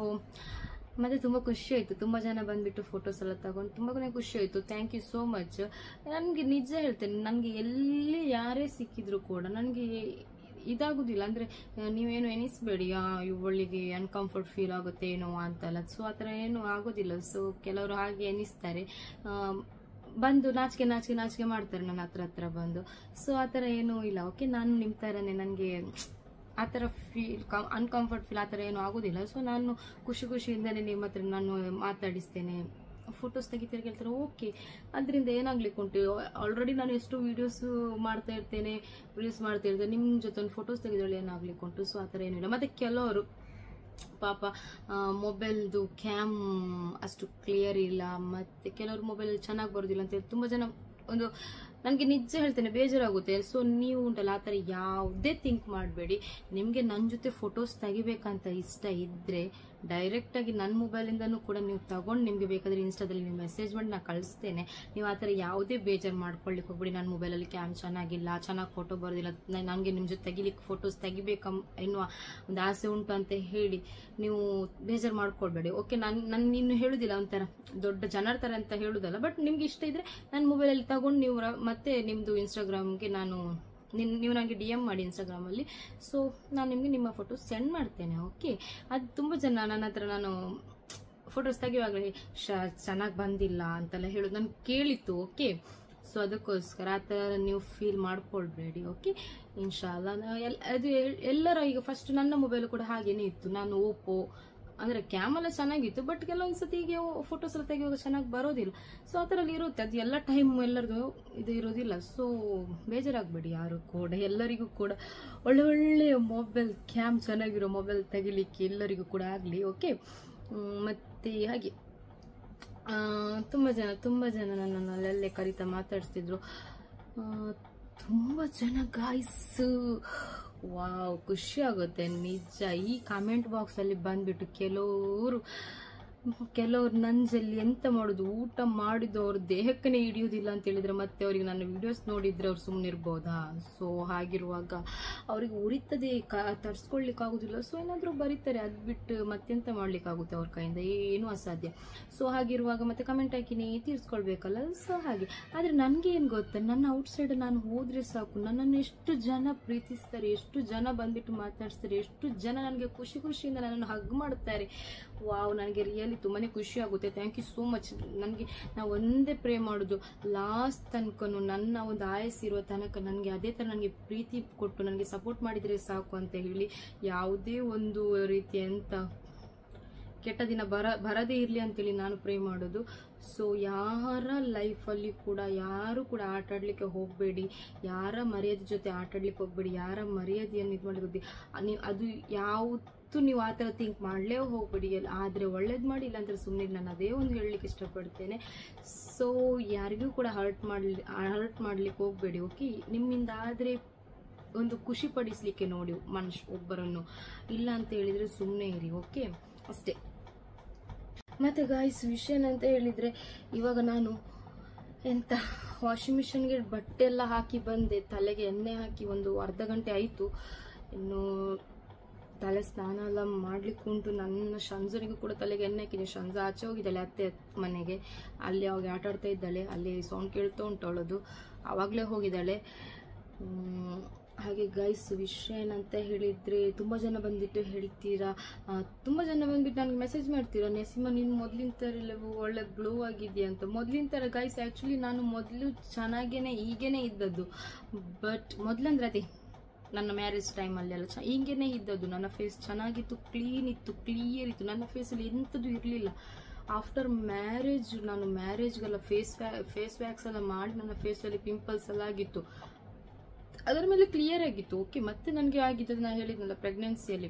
ಮತ್ತೆ ತುಂಬ ಖುಷಿ ಆಯಿತು, ತುಂಬ ಜನ ಬಂದುಬಿಟ್ಟು ಫೋಟೋಸ್ ಎಲ್ಲ ತಗೊಂಡು ತುಂಬಾ ಖುಷಿ ಆಯಿತು. Thank you so much. ನನಗೆ ನಿಜ ಹೇಳ್ತೇನೆ, ನನಗೆ ಎಲ್ಲಿ ಯಾರೇ ಸಿಕ್ಕಿದ್ರು ಕೂಡ ನನಗೆ ಇದಾಗೋದಿಲ್ಲ, ಅಂದರೆ ನೀವೇನು ಎನಿಸ್ಬೇಡಿ ಇವಳಿಗೆ ಅನ್ಕಂಫರ್ಟ್ ಫೀಲ್ ಆಗುತ್ತೆ ಏನೋ ಅಂತಲ್ಲ. ಸೊ ಆ ಥರ ಏನೂ ಆಗೋದಿಲ್ಲ. ಸೊ ಕೆಲವರು ಹಾಗೆ ಎನಿಸ್ತಾರೆ, ಬಂದು ನಾಚಿಕೆ ಮಾಡ್ತಾರೆ ನನ್ನ ಹತ್ರ ಬಂದು. ಸೊ ಆ ಥರ ಏನೂ ಇಲ್ಲ. ಓಕೆ, ನಾನು ನಿಮ್ಮ ಥರನೇ, ನನಗೆ ಆ ಥರ ಅನ್ಕಂಫರ್ಟ್ ಫೀಲ್ ಆ ಥರ ಏನೂ ಆಗೋದಿಲ್ಲ. ಸೊ ನಾನು ಖುಷಿಯಿಂದನೇ ನಿಮ್ಮ ಹತ್ರ ನಾನು ಮಾತಾಡಿಸ್ತೇನೆ, ಫೋಟೋಸ್ ತೆಗಿತಾರೆ ಕೇಳ್ತಾರೆ. ಓಕೆ, ಅದರಿಂದ ಏನಾಗ್ಲಿಕ್ಕೆ ಉಂಟು, ಆಲ್ರೆಡಿ ನಾನು ಎಷ್ಟು ವೀಡಿಯೋಸ್ ಮಾಡ್ತಾ ಇರ್ತೇನೆ, ನಿಮ್ಮ ಜೊತೆ ಒಂದು ಫೋಟೋಸ್ ತೆಗೆದೊಳ್ಳೆ ಏನಾಗ್ಲಿಕ್ಕೆ ಉಂಟು. ಸೊ ಆ ಥರ ಏನಿಲ್ಲ. ಮತ್ತು ಕೆಲವರು ಪಾಪ ಮೊಬೈಲ್ದು ಕ್ಯಾಮ್ ಅಷ್ಟು ಕ್ಲಿಯರ್ ಇಲ್ಲ, ಮತ್ತು ಕೆಲವರು ಮೊಬೈಲ್ ಚೆನ್ನಾಗಿ ಬರೋದಿಲ್ಲ ಅಂತೇಳಿ ತುಂಬ ಜನ ಒಂದು ನನಗೆ ನಿಜ ಹೇಳ್ತೇನೆ ಬೇಜಾರಾಗುತ್ತೆ. ಸೊ ನೀವು ಉಂಟಲ್ಲ ಆ ಥರ ಯಾವುದೇ ಥಿಂಕ್ ಮಾಡಬೇಡಿ. ನಿಮಗೆ ನನ್ನ ಜೊತೆ ಫೋಟೋಸ್ ತೆಗಿಬೇಕಂತ ಇಷ್ಟ ಇದ್ದರೆ ಡೈರೆಕ್ಟಾಗಿ ನನ್ನ ಮೊಬೈಲಿಂದನೂ ಕೂಡ ನೀವು ತಗೊಂಡು ನಿಮಗೆ ಬೇಕಾದರೆ ಇನ್ಸ್ಟಾದಲ್ಲಿ ನೀವು ಮೆಸೇಜ್ ಮಾಡಿ ನಾನು ಕಳಿಸ್ತೇನೆ. ನೀವು ಆ ಥರ ಯಾವುದೇ ಬೇಜಾರು ಮಾಡ್ಕೊಳ್ಳಿಕ್ಕೆ ಹೋಗ್ಬಿಡಿ. ನನ್ನ ಮೊಬೈಲಲ್ಲಿ ಕ್ಯಾಮ್ ಚೆನ್ನಾಗಿಲ್ಲ, ಚೆನ್ನಾಗಿ ಫೋಟೋ ಬರೋದಿಲ್ಲ, ನನಗೆ ನಿಮ್ಮ ಜೊತೆ ತೆಗಿಲಿಕ್ಕೆ ಫೋಟೋಸ್ ತೆಗಿಬೇಕ ಎನ್ನುವ ಒಂದು ಆಸೆ ಉಂಟು ಅಂತ ಹೇಳಿ ನೀವು ಬೇಜಾರು ಮಾಡ್ಕೊಳ್ಬೇಡಿ. ಓಕೆ, ನಾನು ಇನ್ನು ಹೇಳುದಿಲ್ಲ ಒಂಥರ ದೊಡ್ಡ ಜನರ ಥರ ಅಂತ ಹೇಳುದಲ್ಲ, ಬಟ್ ನಿಮ್ಗೆ ಇಷ್ಟ ಇದ್ರೆ ನನ್ನ ಮೊಬೈಲಲ್ಲಿ ತಗೊಂಡು ನೀವು ಮತ್ತೆ ನಿಮ್ಮದು ಇನ್ಸ್ಟಾಗ್ರಾಮ್ಗೆ ನೀವು ನನಗೆ DM ಮಾಡಿ ಇನ್ಸ್ಟಾಗ್ರಾಮಲ್ಲಿ. ಸೊ ನಾನು ನಿಮಗೆ ನಿಮ್ಮ ಫೋಟೋಸ್ ಸೆಂಡ್ ಮಾಡ್ತೇನೆ. ಓಕೆ, ಅದು ತುಂಬ ಜನ ನನ್ನ ಹತ್ರ ನಾನು ಫೋಟೋಸ್ ತೆಗೆಯುವಾಗಲೇ ಚೆನ್ನಾಗಿ ಬಂದಿಲ್ಲ ಅಂತೆಲ್ಲ ಹೇಳೋದು ನಾನು ಕೇಳಿತ್ತು. ಓಕೆ, ಸೊ ಅದಕ್ಕೋಸ್ಕರ ಆ ಥರ ನೀವು ಫೀಲ್ ಮಾಡ್ಕೊಳ್ಬೇಡಿ. ಓಕೆ, ಇನ್ಶಾಲ್ಲ. ಅದು ಎಲ್ಲರ ಈಗ ಫಸ್ಟ್ ನನ್ನ ಮೊಬೈಲು ಕೂಡ ಹಾಗೇನೇ ಇತ್ತು. ನಾನು ಓಪೋ ಅಂದರೆ ಕ್ಯಾಮೆಲ್ಲ ಚೆನ್ನಾಗಿತ್ತು, ಬಟ್ ಕೆಲವೊಂದ್ಸತಿ ಈಗ ಫೋಟೋಸ್ ಎಲ್ಲ ತೆಗೆಯುವಾಗ ಚೆನ್ನಾಗಿ ಬರೋದಿಲ್ಲ. ಸೊ ಆ ಥರಲ್ಲಿ ಇರುತ್ತೆ, ಅದು ಎಲ್ಲ ಟೈಮ್ ಎಲ್ಲರಿಗೂ ಇದು ಇರೋದಿಲ್ಲ. ಸೊ ಬೇಜಾರಾಗಬೇಡಿ ಯಾರು ಕೂಡ, ಎಲ್ಲರಿಗೂ ಕೂಡ ಒಳ್ಳೆಯ ಮೊಬೈಲ್ ಕ್ಯಾಮ್ ಚೆನ್ನಾಗಿರೋ ಮೊಬೈಲ್ ತೆಗಿಲಿಕ್ಕೆ ಎಲ್ಲರಿಗೂ ಕೂಡ ಆಗಲಿ. ಓಕೆ, ಮತ್ತು ಹಾಗೆ ತುಂಬ ಜನ ನನ್ನನ್ನು ಅಲ್ಲಲ್ಲೇ ಕರಿತಾ ಮಾತಾಡ್ತಿದ್ರು. ತುಂಬ ಜನ ಗಾಯ್ಸು, ವಾವ್, ಖುಷಿ ಆಗುತ್ತೆ ನಿಜ. ಈ ಕಾಮೆಂಟ್ ಬಾಕ್ಸಲ್ಲಿ ಬಂದ್ಬಿಟ್ಟು ಕೆಲವರು ನಂಜಲ್ಲಿ ಎಂತ ಮಾಡೋದು, ಊಟ ಮಾಡಿದ್ದು ಅವ್ರ ದೇಹಕ್ಕನೇ ಹಿಡಿಯುವುದಿಲ್ಲ ಅಂತ ಹೇಳಿದ್ರೆ ಮತ್ತೆ ಅವರಿಗೆ ನನ್ನ ವಿಡಿಯೋಸ್ ನೋಡಿದ್ರೆ ಅವ್ರು ಸುಮ್ಮನೆ ಇರ್ಬೋದಾ? ಸೊ ಹಾಗಿರುವಾಗ ಅವ್ರಿಗೆ ಉರಿತದೆ, ತರ್ಸ್ಕೊಳ್ಲಿಕ್ಕಾಗೋದಿಲ್ಲ. ಸೊ ಏನಾದರೂ ಬರೀತಾರೆ, ಅದು ಬಿಟ್ಟು ಮತ್ತೆಂತ ಮಾಡ್ಲಿಕ್ಕಾಗುತ್ತೆ ಅವ್ರ ಕೈಯಿಂದ, ಏನೂ ಅಸಾಧ್ಯ. ಸೊ ಹಾಗಿರುವಾಗ ಮತ್ತೆ ಕಮೆಂಟ್ ಹಾಕಿನೇ ತೀರ್ಸ್ಕೊಳ್ಬೇಕಲ್ಲ. ಸೊ ಹಾಗೆ. ಆದರೆ ನನಗೆ ಏನು ಗೊತ್ತಾ, ನನ್ನ ಔಟ್ಸೈಡ್ ನಾನು ಹೋದ್ರೆ ಸಾಕು, ನನ್ನನ್ನು ಎಷ್ಟು ಜನ ಪ್ರೀತಿಸ್ತಾರೆ, ಎಷ್ಟು ಜನ ಬಂದ್ಬಿಟ್ಟು ಮಾತಾಡ್ಸ್ತಾರೆ, ಎಷ್ಟು ಜನ ನನಗೆ ಖುಷಿಯಿಂದ ನನ್ನನ್ನು ಹಗ್ ಮಾಡ್ತಾರೆ. ವಾವ್, ನನಗೆ ರಿಯಲಿ ತುಂಬಾ ಖುಷಿ ಆಗುತ್ತೆ. Thank you so much. ನಾವು ಒಂದೇ ಪ್ರೇ ಮಾಡೋದು, ಲಾಸ್ಟ್ ತನಕನು ನನ್ನ ಒಂದು ಆಯಸ್ಸಿರುವ ತನಕ ನನಗೆ ಅದೇ ಥರ ನನಗೆ ಪ್ರೀತಿ ಕೊಟ್ಟು ನನಗೆ ಸಪೋರ್ಟ್ ಮಾಡಿದರೆ ಸಾಕು ಅಂತ ಹೇಳಿ, ಯಾವುದೇ ಒಂದು ರೀತಿಯಂತ ಕೆಟ್ಟ ದಿನ ಬರದೇ ಇರಲಿ ಅಂತೇಳಿ ನಾನು ಪ್ರೇ ಮಾಡೋದು. ಸೊ ಯಾರ ಲೈಫಲ್ಲಿ ಕೂಡ ಯಾರು ಕೂಡ ಆಟ ಆಡಲಿಕ್ಕೆ ಹೋಗಬೇಡಿ, ಯಾರ ಮರ್ಯಾದೆ ಜೊತೆ ಆಟ ಆಡ್ಲಿಕ್ಕೆ ಹೋಗಬೇಡಿ, ಯಾರ ಮರ್ಯಾದೆಯನ್ನು ಇದು ಮಾಡಲಿಕ್ಕೆ ಅದು ಯಾವತ್ತೂ ನೀವು ಆ ಥರ ಥಿಂಕ್ ಮಾಡಲೇ ಹೋಗಬೇಡಿ. ಆದರೆ ಒಳ್ಳೇದು ಮಾಡಿ, ಇಲ್ಲಾಂದರೆ ಸುಮ್ಮನೆ ನಾನು ಅದೇ ಒಂದು ಹೇಳಲಿಕ್ಕೆ ಇಷ್ಟಪಡ್ತೇನೆ. ಸೊ ಯಾರಿಗೂ ಕೂಡ ಹರ್ಟ್ ಮಾಡಲಿಕ್ಕೆ ಹೋಗಬೇಡಿ. ಓಕೆ, ನಿಮ್ಮಿಂದ ಆದರೆ ಒಂದು ಖುಷಿ ಪಡಿಸ್ಲಿಕ್ಕೆ ನೋಡಿ ಒಬ್ಬರನ್ನು, ಇಲ್ಲ ಅಂತ ಹೇಳಿದರೆ ಸುಮ್ಮನೆ ಇರಿ. ಓಕೆ, ಅಷ್ಟೇ. ಮತ್ತು ಗಾಯ್ಸ್, ವಿಷಯ ಏನಂತ ಹೇಳಿದರೆ, ಇವಾಗ ನಾನು ವಾಷಿಂಗ್ ಮಿಷನ್ಗೆ ಬಟ್ಟೆ ಎಲ್ಲ ಹಾಕಿ ಬಂದೆ, ತಲೆಗೆ ಎಣ್ಣೆ ಹಾಕಿ ಒಂದು ಅರ್ಧ ಗಂಟೆ ಆಯಿತು. ಇನ್ನು ತಲೆ ಸ್ನಾನ ಎಲ್ಲ ಮಾಡ್ಲಿಕ್ಕೆ ಉಂಟು. ನನ್ನ ಶಂಜನಿಗೂ ಕೂಡ ತಲೆಗೆ ಎಣ್ಣೆ ಹಾಕಿದೆ. ಶಂಜ ಆಚೆ ಹೋಗಿದ್ದಾಳೆ ಅತ್ತೆ ಮನೆಗೆ, ಅಲ್ಲಿ ಅವಾಗ ಆಟ ಆಡ್ತಾ ಇದ್ದಾಳೆ, ಅಲ್ಲಿ ಸೌಂಡ್ ಕೇಳ್ತಾ ಉಂಟು ಅವಳದು, ಆವಾಗಲೇ ಹೋಗಿದ್ದಾಳೆ. ಹಾಗೆ ಗೈಸ್, ವಿಷಯ ಏನಂತ ಹೇಳಿದರೆ, ತುಂಬ ಜನ ಬಂದ್ಬಿಟ್ಟು ಹೇಳ್ತೀರಾ, ತುಂಬ ಜನ ಬಂದ್ಬಿಟ್ಟು ನನಗೆ ಮೆಸೇಜ್ ಮಾಡ್ತೀರಾ, ನೆಸಿಮಾ ನೀನು ಮೊದಲಿನ ಥರ ಒಳ್ಳೆ ಗ್ಲೋ ಆಗಿದೆಯಾ ಅಂತ. ಮೊದಲಿನ ಥರ ಗೈಸ್, ಆ್ಯಕ್ಚುಲಿ ನಾನು ಮೊದಲು ಚೆನ್ನಾಗೇನೆ ಹೀಗೇನೆ ಇದ್ದದ್ದು. ಬಟ್ ಮೊದಲಂದ್ರೆ ಅದೇ ನನ್ನ ಮ್ಯಾರೇಜ್ ಟೈಮಲ್ಲೆಲ್ಲ ಹೀಗೇನೆ ಇದ್ದದ್ದು. ನನ್ನ ಫೇಸ್ ಚೆನ್ನಾಗಿತ್ತು, ಕ್ಲೀನ್ ಇತ್ತು, ಕ್ಲಿಯರ್ ಇತ್ತು, ನನ್ನ ಫೇಸಲ್ಲಿ ಎಂಥದ್ದು ಇರಲಿಲ್ಲ. ಆಫ್ಟರ್ ಮ್ಯಾರೇಜ್ ನಾನು ಮ್ಯಾರೇಜ್ಗೆಲ್ಲ ಫೇಸ್ ವ್ಯಾಕ್ಸ್ ಎಲ್ಲ ಮಾಡಿ ನನ್ನ ಫೇಸಲ್ಲಿ ಪಿಂಪಲ್ಸ್ ಎಲ್ಲ ಆಗಿತ್ತು, ಅದರ ಮೇಲೆ ಕ್ಲಿಯರ್ ಆಗಿತ್ತು. ಓಕೆ, ಮತ್ತೆ ನನಗೆ ಆಗಿದ್ದು ನಾನು ಹೇಳಿದ್ನಲ್ಲ ಪ್ರೆಗ್ನೆನ್ಸಿಯಲ್ಲಿ,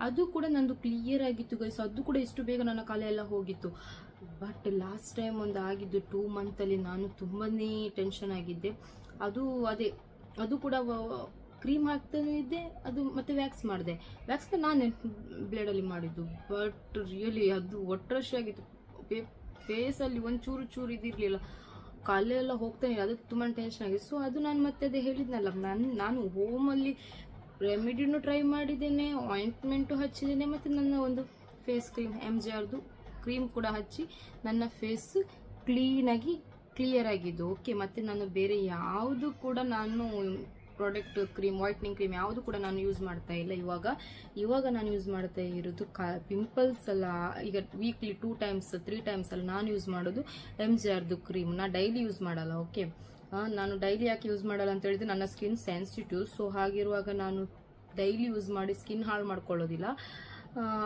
ಅದು ಕೂಡ ನಂದು ಕ್ಲಿಯರ್ ಆಗಿತ್ತು ಗೈಸ್. ಅದು ಕೂಡ ಎಷ್ಟು ಬೇಗ ನನ್ನ ಕಲೆ ಎಲ್ಲ ಹೋಗಿತ್ತು. ಬಟ್ ಲಾಸ್ಟ್ ಟೈಮ್ ಒಂದು ಆಗಿದ್ದು 2 ಮಂತಲ್ಲಿ ನಾನು ತುಂಬಾ ಟೆನ್ಷನ್ ಆಗಿದ್ದೆ. ಅದು ಕೂಡ ಕ್ರೀಮ್ ಹಾಕ್ತಾನೆ ಇದ್ದೆ, ಅದು ಮತ್ತೆ ವ್ಯಾಕ್ಸ್ ಮಾಡಿದೆ. ವ್ಯಾಕ್ಸ್ನ ನಾನೇ ಬ್ಲೇಡಲ್ಲಿ ಮಾಡಿದ್ದು. ಬಟ್ ರಿಯಲಿ ಅದು ಒಟ್ರಶ್ ಆಗಿತ್ತು. ಫೇಸಲ್ಲಿ ಒಂದು ಚೂರು ಇದಿರಲಿಲ್ಲ, ಕಲೆ ಎಲ್ಲ ಹೋಗ್ತಾನೆ, ಅದು ತುಂಬ ಟೆನ್ಷನ್ ಆಗಿದೆ. ಸೊ ಅದು ನಾನು ಮತ್ತೆ ಅದೇ ಹೇಳಿದ್ನಲ್ಲ, ನಾನು ಹೋಮಲ್ಲಿ ರೆಮಿಡಿನೂ ಟ್ರೈ ಮಾಡಿದ್ದೇನೆ, ಆಯಿಂಟ್ಮೆಂಟು ಹಚ್ಚಿದ್ದೇನೆ, ಮತ್ತು ನನ್ನ ಒಂದು ಫೇಸ್ ಕ್ರೀಮ್ MJRದು ಕ್ರೀಮ್ ಕೂಡ ಹಚ್ಚಿ ನನ್ನ ಫೇಸ್ ಕ್ಲಿಯರ್ ಆಗಿದ್ದು. ಓಕೆ, ಮತ್ತೆ ನಾನು ಬೇರೆ ಯಾವುದು ಕೂಡ ನಾನು ಪ್ರಾಡಕ್ಟ್ ಕ್ರೀಮ್ ವೈಟ್ನಿಂಗ್ ಕ್ರೀಮ್ ಯಾವುದು ಕೂಡ ನಾನು ಯೂಸ್ ಮಾಡ್ತಾ ಇಲ್ಲ. ಇವಾಗ ನಾನು ಯೂಸ್ ಮಾಡ್ತಾ ಇರೋದು ಪಿಂಪಲ್ಸ್ ಅಲ್ಲ, ಈಗ ವೀಕ್ಲಿ 2 times 3 times ಅಲ್ಲ ನಾನು ಯೂಸ್ ಮಾಡೋದು MJRದು ಕ್ರೀಮ್. ನಾ ಡೈಲಿ ಯೂಸ್ ಮಾಡಲ್ಲ. ಓಕೆ, ನಾನು ಡೈಲಿ ಯಾಕೆ ಯೂಸ್ ಮಾಡಲ್ಲ ಅಂತ ಹೇಳಿದ್ರೆ ನನ್ನ ಸ್ಕಿನ್ ಸೆನ್ಸಿಟಿವ್. ಸೊ ಹಾಗಿರುವಾಗ ನಾನು ಡೈಲಿ ಯೂಸ್ ಮಾಡಿ ಸ್ಕಿನ್ ಹಾಳು ಮಾಡ್ಕೊಳ್ಳೋದಿಲ್ಲ.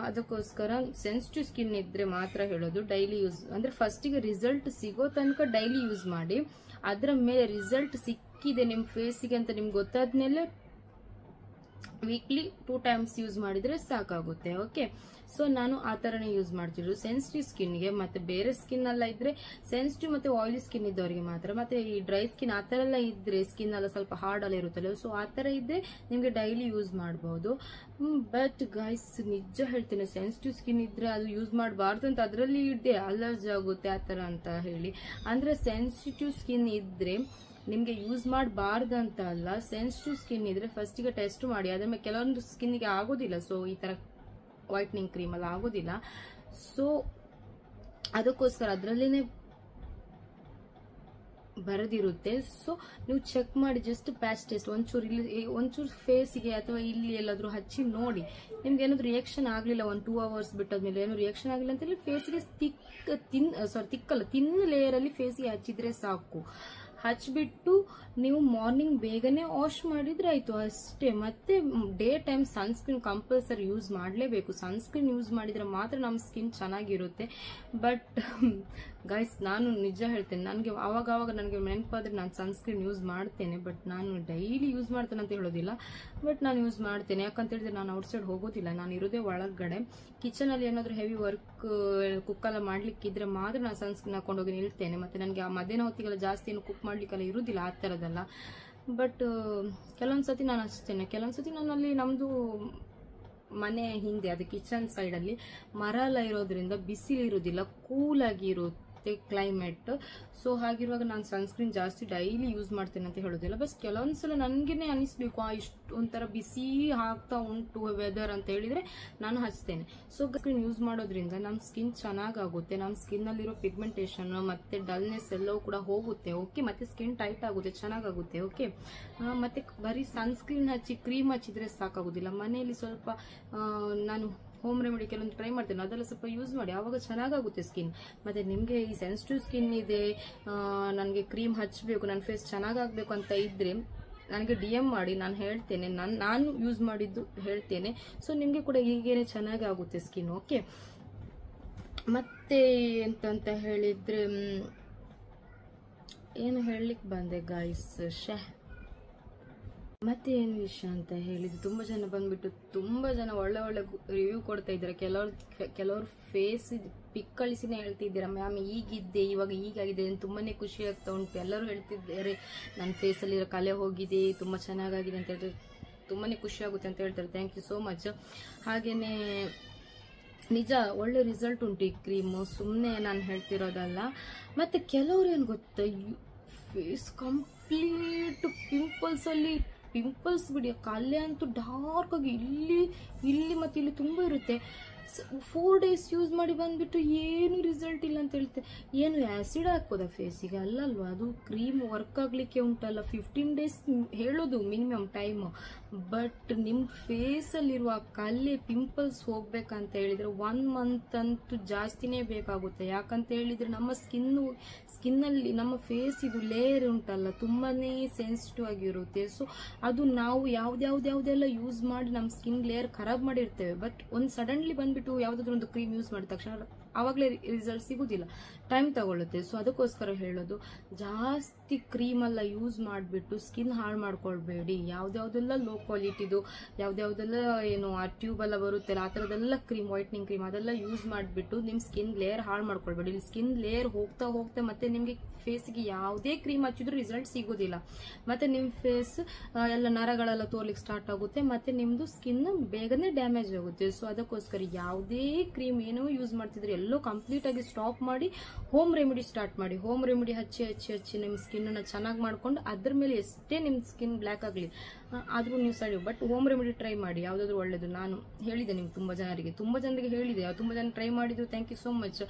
ಅದಕ್ಕೋಸ್ಕರ ಸೆನ್ಸಿಟಿವ್ ಸ್ಕಿನ್ ಇದ್ರೆ ಮಾತ್ರ ಹೇಳೋದು ಡೈಲಿ ಯೂಸ್ ಅಂದ್ರೆ ಫಸ್ಟಿಗೆ ರಿಸಲ್ಟ್ ಸಿಗೋ ತನಕ ಡೈಲಿ ಯೂಸ್ ಮಾಡಿ. ಅದರ ಮೇಲೆ ರಿಸಲ್ಟ್ ಸಿಕ್ಕಿದೆ ನಿಮ್ಮ ಫೇಸಿಗೆ ಅಂತ ನಿಮ್ಗೆ ಗೊತ್ತಾದ್ಮೇಲೆ ವೀಕ್ಲಿ 2 times ಯೂಸ್ ಮಾಡಿದ್ರೆ ಸಾಕಾಗುತ್ತೆ. ಓಕೆ, ಸೊ ನಾನು ಆ ತರನೇ ಯೂಸ್ ಮಾಡ್ತಿರೋದು ಸೆನ್ಸಿಟಿವ್ ಸ್ಕಿನ್ಗೆ. ಮತ್ತೆ ಬೇರೆ ಸ್ಕಿನ್ ಎಲ್ಲ ಇದ್ರೆ ಸೆನ್ಸಿಟಿವ್ ಮತ್ತೆ ಆಯಿಲಿ ಸ್ಕಿನ್ ಇದ್ದವರಿಗೆ ಮಾತ್ರ. ಮತ್ತೆ ಈ ಡ್ರೈ ಸ್ಕಿನ್ ಆ ತರ ಎಲ್ಲ ಇದ್ರೆ ಸ್ಕಿನ್ ಎಲ್ಲ ಸ್ವಲ್ಪ ಹಾರ್ಡ್ ಎಲ್ಲ ಇರುತ್ತಲ್ಲ, ಸೊ ಆ ತರ ಇದ್ರೆ ನಿಮ್ಗೆ ಡೈಲಿ ಯೂಸ್ ಮಾಡಬಹುದು. ಬಟ್ ಗೈಸ್ ನಿಜ ಹೇಳ್ತೇನೆ, ಸೆನ್ಸಿಟಿವ್ ಸ್ಕಿನ್ ಇದ್ರೆ ಅದು ಯೂಸ್ ಮಾಡಬಾರ್ದು ಅಂತ ಅದರಲ್ಲಿ ಇದೆ ಅಲರ್ಜಿ ಆಗುತ್ತೆ ಆ ತರ ಅಂತ ಹೇಳಿ. ಅಂದ್ರೆ ಸೆನ್ಸಿಟಿವ್ ಸ್ಕಿನ್ ಇದ್ರೆ ನಿಮ್ಗೆ ಯೂಸ್ ಮಾಡಬಾರ್ದು ಅಂತ ಅಲ್ಲ, ಸೆನ್ಸಿಟಿವ್ ಸ್ಕಿನ್ ಇದ್ರೆ ಫಸ್ಟಿಗೆ ಟೆಸ್ಟ್ ಮಾಡಿ. ಅದ್ರ ಕೆಲವೊಂದು ಸ್ಕಿನ್ಗೆ ಆಗೋದಿಲ್ಲ, ಸೊ ಈ ತರ ವೈಟ್ನಿಂಗ್ ಕ್ರೀಮ್ ಎಲ್ಲ ಆಗೋದಿಲ್ಲ. ಸೊ ಅದಕ್ಕೋಸ್ಕರ ಅದರಲ್ಲೇನೆ ಬರೆದಿರುತ್ತೆ. ಸೊ ನೀವು ಚೆಕ್ ಮಾಡಿ, ಜಸ್ಟ್ ಪ್ಯಾಚ್ ಟೆಸ್ಟ್ ಒಂಚೂರು ಫೇಸಿಗೆ ಅಥವಾ ಇಲ್ಲಿ ಎಲ್ಲಾದ್ರೂ ಹಚ್ಚಿ ನೋಡಿ. ನಿಮ್ಗೆ ಏನಾದ್ರು ರಿಯಾಕ್ಷನ್ ಆಗ್ಲಿಲ್ಲ 1-2 hours ಬಿಟ್ಟಾದ್ಮೇಲೆ ಏನು ರಿಯಾಕ್ಷನ್ ಆಗಿಲ್ಲ ಅಂತ ಹೇಳಿ ಫೇಸಿಗೆ ತಿನ್ ಲೇಯರ್ ಅಲ್ಲಿ ಫೇಸಿಗೆ ಹಚ್ಚಿದ್ರೆ ಸಾಕು. ಹಚ್ಬಿಟ್ಟು ನೀವು ಮಾರ್ನಿಂಗ್ ಬೇಗನೆ ವಾಶ್ ಮಾಡಿದ್ರೆ ಆಯ್ತು ಅಷ್ಟೇ. ಮತ್ತೆ day time sunscreen compulsory use ಮಾಡಲೇಬೇಕು. ಸನ್ಸ್ಕ್ರೀನ್ ಯೂಸ್ ಮಾಡಿದ್ರೆ ಮಾತ್ರ ನಮ್ಮ ಸ್ಕಿನ್ ಚೆನ್ನಾಗಿರುತ್ತೆ. ಬಟ್ ಗೈಸ್ ನಾನು ನಿಜ ಹೇಳ್ತೇನೆ, ನನಗೆ ಆವಾಗ ನನಗೆ ನೆನಪಾದ್ರೆ ನಾನು ಸನ್ಸ್ಕ್ರೀನ್ ಯೂಸ್ ಮಾಡ್ತೇನೆ. ಬಟ್ ನಾನು ಡೈಲಿ ಯೂಸ್ ಮಾಡ್ತೇನೆ ಅಂತ ಹೇಳೋದಿಲ್ಲ, ಬಟ್ ನಾನು ಯೂಸ್ ಮಾಡ್ತೇನೆ. ಯಾಕಂತ ಹೇಳಿದ್ರೆ ನಾನು ಔಟ್ಸೈಡ್ ಹೋಗೋದಿಲ್ಲ, ನಾನು ಇರೋದೇ ಒಳಗಡೆ. ಕಿಚನ್ ಅಲ್ಲಿ ಏನಾದ್ರು ಹೆವಿ ವರ್ಕ್ ಕುಕ್ಕೆಲ್ಲ ಮಾಡ್ಲಿಕ್ಕಿದ್ರೆ ಮಾತ್ರ ನಾನು ಸನ್ಸ್ಕ್ರೀನ್ ಹಾಕೊಂಡೋಗಿ ನಿಲ್ತೇನೆ. ಮತ್ತೆ ನನಗೆ ಆ ಮಧ್ಯಾಹ್ನ ಹೊತ್ತಿಗೆಲ್ಲ ಜಾಸ್ತಿ ಏನು ಕುಕ್ ಮಾಡ್ಲಿಕ್ಕೆಲ್ಲ ಇರುವುದಿಲ್ಲ ಆ ಥರದ್ದೆಲ್ಲ. ಬಟ್ ಕೆಲವೊಂದ್ಸತಿ ನಾನು ಹಚ್ತೇನೆ, ಕೆಲವೊಂದ್ಸತಿ ನಾನು ಅಲ್ಲಿ ನಮ್ದು ಮನೆ ಹಿಂದೆ ಅದು ಕಿಚನ್ ಸೈಡ್ ಅಲ್ಲಿ ಮರ ಎಲ್ಲ ಇರೋದ್ರಿಂದ ಬಿಸಿಲು ಇರುವುದಿಲ್ಲ, ಕೂಲ್ ಆಗಿ ಇರುತ್ತೆ ಕ್ಲೈಮೇಟ್. ಸೊ ಹಾಗಿರುವಾಗ ನಾನು ಸನ್ಸ್ಕ್ರೀನ್ ಜಾಸ್ತಿ ಡೈಲಿ ಯೂಸ್ ಮಾಡ್ತೇನೆ ಅಂತ ಹೇಳೋದಿಲ್ಲ. ಬಸ್ ಕೆಲವೊಂದ್ಸಲ ನನ್ಗೇನೆ ಅನಿಸ್ಬೇಕು ಇಷ್ಟು ಒಂಥರ ಬಿಸಿ ಆಗ್ತಾ ಉಂಟು ವೆದರ್ ಅಂತ ಹೇಳಿದ್ರೆ ನಾನು ಹಚ್ತೇನೆ. ಸೊ ಸ್ಕ್ರೀನ್ ಯೂಸ್ ಮಾಡೋದ್ರಿಂದ ನಮ್ಮ ಸ್ಕಿನ್ ಚೆನ್ನಾಗಾಗುತ್ತೆ, ನಮ್ಮ ಸ್ಕಿನ್ ಅಲ್ಲಿರೋ ಪಿಗ್ಮೆಂಟೇಷನ್ ಮತ್ತೆ ಡಲ್ನೆಸ್ ಎಲ್ಲವೂ ಕೂಡ ಹೋಗುತ್ತೆ. ಓಕೆ, ಮತ್ತೆ ಸ್ಕಿನ್ ಟೈಟ್ ಆಗುತ್ತೆ, ಚೆನ್ನಾಗಾಗುತ್ತೆ. ಓಕೆ, ಮತ್ತೆ ಬರೀ ಸನ್ಸ್ಕ್ರೀನ್ ಹಚ್ಚಿ ಕ್ರೀಮ್ ಹಚ್ಚಿದ್ರೆ ಸಾಕಾಗುದಿಲ್ಲ. ಮನೆಯಲ್ಲಿ ಸ್ವಲ್ಪ ನಾನು ಹೋಮ್ ರೆಮಿಡಿ ಕೆಲವೊಂದು ಟ್ರೈ ಮಾಡ್ತೇನೆ, ಅದೆಲ್ಲ ಸ್ವಲ್ಪ ಯೂಸ್ ಮಾಡಿ, ಆವಾಗ ಚೆನ್ನಾಗಾಗುತ್ತೆ ಸ್ಕಿನ್. ಮತ್ತೆ ನಿಮಗೆ ಈ ಸೆನ್ಸಿಟಿವ್ ಸ್ಕಿನ್ ಇದೆ, ನನಗೆ ಕ್ರೀಮ್ ಹಚ್ಚಬೇಕು, ನನ್ನ ಫೇಸ್ ಚೆನ್ನಾಗಾಗಬೇಕು ಅಂತ ಇದ್ರೆ ನನಗೆ DM ಮಾಡಿ, ನಾನು ಹೇಳ್ತೇನೆ, ನಾನು ಯೂಸ್ ಮಾಡಿದ್ದು ಹೇಳ್ತೇನೆ. ಸೊ ನಿಮಗೆ ಕೂಡ ಹೀಗೇನೆ ಚೆನ್ನಾಗಾಗುತ್ತೆ ಸ್ಕಿನ್. ಓಕೆ, ಮತ್ತೆ ಎಂತಂತ ಹೇಳಿದ್ರೆ ಏನು ಹೇಳಲಿಕ್ಕೆ ಬಂದೆ ಗೈಸ್, ಮತ್ತೆ ಏನು ವಿಷಯ ಅಂತ ಹೇಳಿದ್ದು, ತುಂಬಾ ಜನ ಬಂದ್ಬಿಟ್ಟು ತುಂಬಾ ಜನ ಒಳ್ಳೆ ರಿವ್ಯೂ ಕೊಡ್ತಾ ಇದ್ದಾರೆ. ಕೆಲವರು ಫೇಸ್ ಪಿಕ್ ಕಳಿಸಿನೇ ಹೇಳ್ತಿದ್ದೀರಾ, ಮ್ಯಾಮ್ ಈಗಿದ್ದೆ ಇವಾಗ ಹೀಗಾಗಿದೆ, ತುಂಬಾನೇ ಖುಷಿ ಆಗ್ತಾ ಉಂಟು. ಎಲ್ಲರೂ ಹೇಳ್ತಿದ್ದಾರೆ ನನ್ನ ಫೇಸಲ್ಲಿರೋ ಕಲೆ ಹೋಗಿದೆ, ತುಂಬಾ ಚೆನ್ನಾಗಾಗಿದೆ ಅಂತ ಹೇಳಿದ್ರೆ ತುಂಬಾನೇ ಖುಷಿ ಆಗುತ್ತೆ ಅಂತ ಹೇಳ್ತಾರೆ. Thank you so much. ಹಾಗೇನೆ ನಿಜ ಒಳ್ಳೆ ರಿಸಲ್ಟ್ ಉಂಟು ಈ ಕ್ರೀಮು, ಸುಮ್ಮನೆ ನಾನು ಹೇಳ್ತಿರೋದಲ್ಲ. ಮತ್ತೆ ಕೆಲವರು ಏನು ಗೊತ್ತಾ, ಫೇಸ್ ಕಂಪ್ಲೀಟ್ ಪಿಂಪಲ್ಸ್ ಬಿಡಿ, ಕಲೆ ಅಂತೂ ಡಾರ್ಕ್ ಆಗಿ ಇಲ್ಲಿ ಮತ್ತೆ ಇಲ್ಲಿ ತುಂಬಾ ಇರುತ್ತೆ. 4 days ಯೂಸ್ ಮಾಡಿ ಬಂದ್ಬಿಟ್ಟು ಏನು ರಿಸಲ್ಟ್ ಇಲ್ಲ ಅಂತ ಹೇಳ್ತೆ. ಏನು ಆಸಿಡ್ ಹಾಕೋದ ಫೇಸಿಗೆ? ಅಲ್ಲಲ್ವಾ, ಅದು ಕ್ರೀಮ್ ವರ್ಕ್ ಆಗ್ಲಿಕ್ಕೆ ಉಂಟಲ್ಲ 15 days ಹೇಳೋದು ಮಿನಿಮಮ್ ಟೈಮ್. ಬಟ್ ನಿಮ್ಮ ಫೇಸಲ್ಲಿರುವ ಕಲೆ ಪಿಂಪಲ್ಸ್ ಹೋಗ್ಬೇಕಂತ ಹೇಳಿದ್ರೆ 1 month ಅಂತೂ ಜಾಸ್ತಿನೇ ಬೇಕಾಗುತ್ತೆ. ಯಾಕಂತ ಹೇಳಿದ್ರೆ ನಮ್ಮ ಸ್ಕಿನ್ನಲ್ಲಿ ನಮ್ಮ ಫೇಸ್ ಇದು ಲೇಯರ್ ಉಂಟಲ್ಲ ತುಂಬಾನೇ ಸೆನ್ಸಿಟಿವ್ ಆಗಿರುತ್ತೆ. ಸೊ ಅದು ನಾವು ಯಾವ್ದೆಲ್ಲ ಯೂಸ್ ಮಾಡಿ ನಮ್ಮ ಸ್ಕಿನ್ ಲೇಯರ್ ಖರಾಬ್ ಮಾಡಿರ್ತೇವೆ. ಬಟ್ ಒಂದು ಸಡನ್ಲಿ ಬಂದ್ಬಿಟ್ಟು ಯಾವ್ದಾದ್ರು ಒಂದು ಕ್ರೀಮ್ ಯೂಸ್ ಮಾಡಿದ ತಕ್ಷಣ ಆವಾಗಲೇ ರಿಸಲ್ಟ್ ಸಿಗುದಿಲ್ಲ, ಟೈಮ್ ತಗೊಳುತ್ತೆ. ಸೊ ಅದಕ್ಕೋಸ್ಕರ ಹೇಳೋದು, ಜಾಸ್ತಿ ಕ್ರೀಮ್ ಎಲ್ಲ ಯೂಸ್ ಮಾಡಿಬಿಟ್ಟು ಸ್ಕಿನ್ ಹಾಳು ಮಾಡ್ಕೊಳ್ಬೇಡಿ. ಯಾವ್ದಾವ್ದೆಲ್ಲ ಲೋ ಕ್ವಾಲಿಟಿದು, ಯಾವ್ದಾವ್ದೆಲ್ಲ ಏನು ಆ ಟ್ಯೂಬ್ ಎಲ್ಲ ಬರುತ್ತಲ್ಲ ಆ ಥರದೆಲ್ಲ ಕ್ರೀಮ್, ವೈಟ್ನಿಂಗ್ ಕ್ರೀಮ್ ಅದೆಲ್ಲ ಯೂಸ್ ಮಾಡಿಬಿಟ್ಟು ನಿಮ್ಮ ಸ್ಕಿನ್ ಲೇಯರ್ ಹಾಳು ಮಾಡ್ಕೊಳ್ಬೇಡಿ. ಸ್ಕಿನ್ ಲೇಯರ್ ಹೋಗ್ತಾ ಮತ್ತೆ ನಿಮಗೆ ಫೇಸ್ಗೆ ಯಾವುದೇ ಕ್ರೀಮ್ ಹಚ್ಚಿದ್ರು ರಿಸಲ್ಟ್ ಸಿಗೋದಿಲ್ಲ. ಮತ್ತೆ ನಿಮ್ಮ ಫೇಸ್ ಎಲ್ಲ ನರಗಳೆಲ್ಲ ತೋರ್ಲಿಕ್ಕೆ ಸ್ಟಾರ್ಟ್ ಆಗುತ್ತೆ, ಮತ್ತೆ ನಿಮ್ದು ಸ್ಕಿನ್ ಬೇಗನೆ ಡ್ಯಾಮೇಜ್ ಆಗುತ್ತೆ. ಸೊ ಅದಕ್ಕೋಸ್ಕರ ಯಾವುದೇ ಕ್ರೀಮ್ ಏನೋ ಯೂಸ್ ಮಾಡ್ತಿದ್ರೆ ಎಲ್ಲೋ ಕಂಪ್ಲೀಟ್ ಆಗಿ ಸ್ಟಾಪ್ ಮಾಡಿ ಹೋಮ್ ರೆಮಿಡಿ ಸ್ಟಾರ್ಟ್ ಮಾಡಿ. ಹೋಮ್ ರೆಮಿಡಿ ಹಚ್ಚಿ ನಿಮ್ಮ ಸ್ಕಿನ್ ಅನ್ನ ಚೆನ್ನಾಗಿ ಮಾಡ್ಕೊಂಡು ಅದ್ರ ಮೇಲೆ ಎಷ್ಟೇ ನಿಮ್ ಸ್ಕಿನ್ ಬ್ಲ್ಯಾಕ್ ಆಗಲಿ ಆದ್ರೂ ನೀವು ಸರಿ, ಬಟ್ ಹೋಮ್ ರೆಮಿಡಿ ಟ್ರೈ ಮಾಡಿ, ಯಾವ್ದಾದ್ರು ಒಳ್ಳೇದು. ನಾನು ಹೇಳಿದೆ ನಿಮ್ಗೆ ತುಂಬಾ ಜನರಿಗೆ ಹೇಳಿದೆ, ತುಂಬಾ ಜನ ಟ್ರೈ ಮಾಡಿದ್ರು. Thank you so much.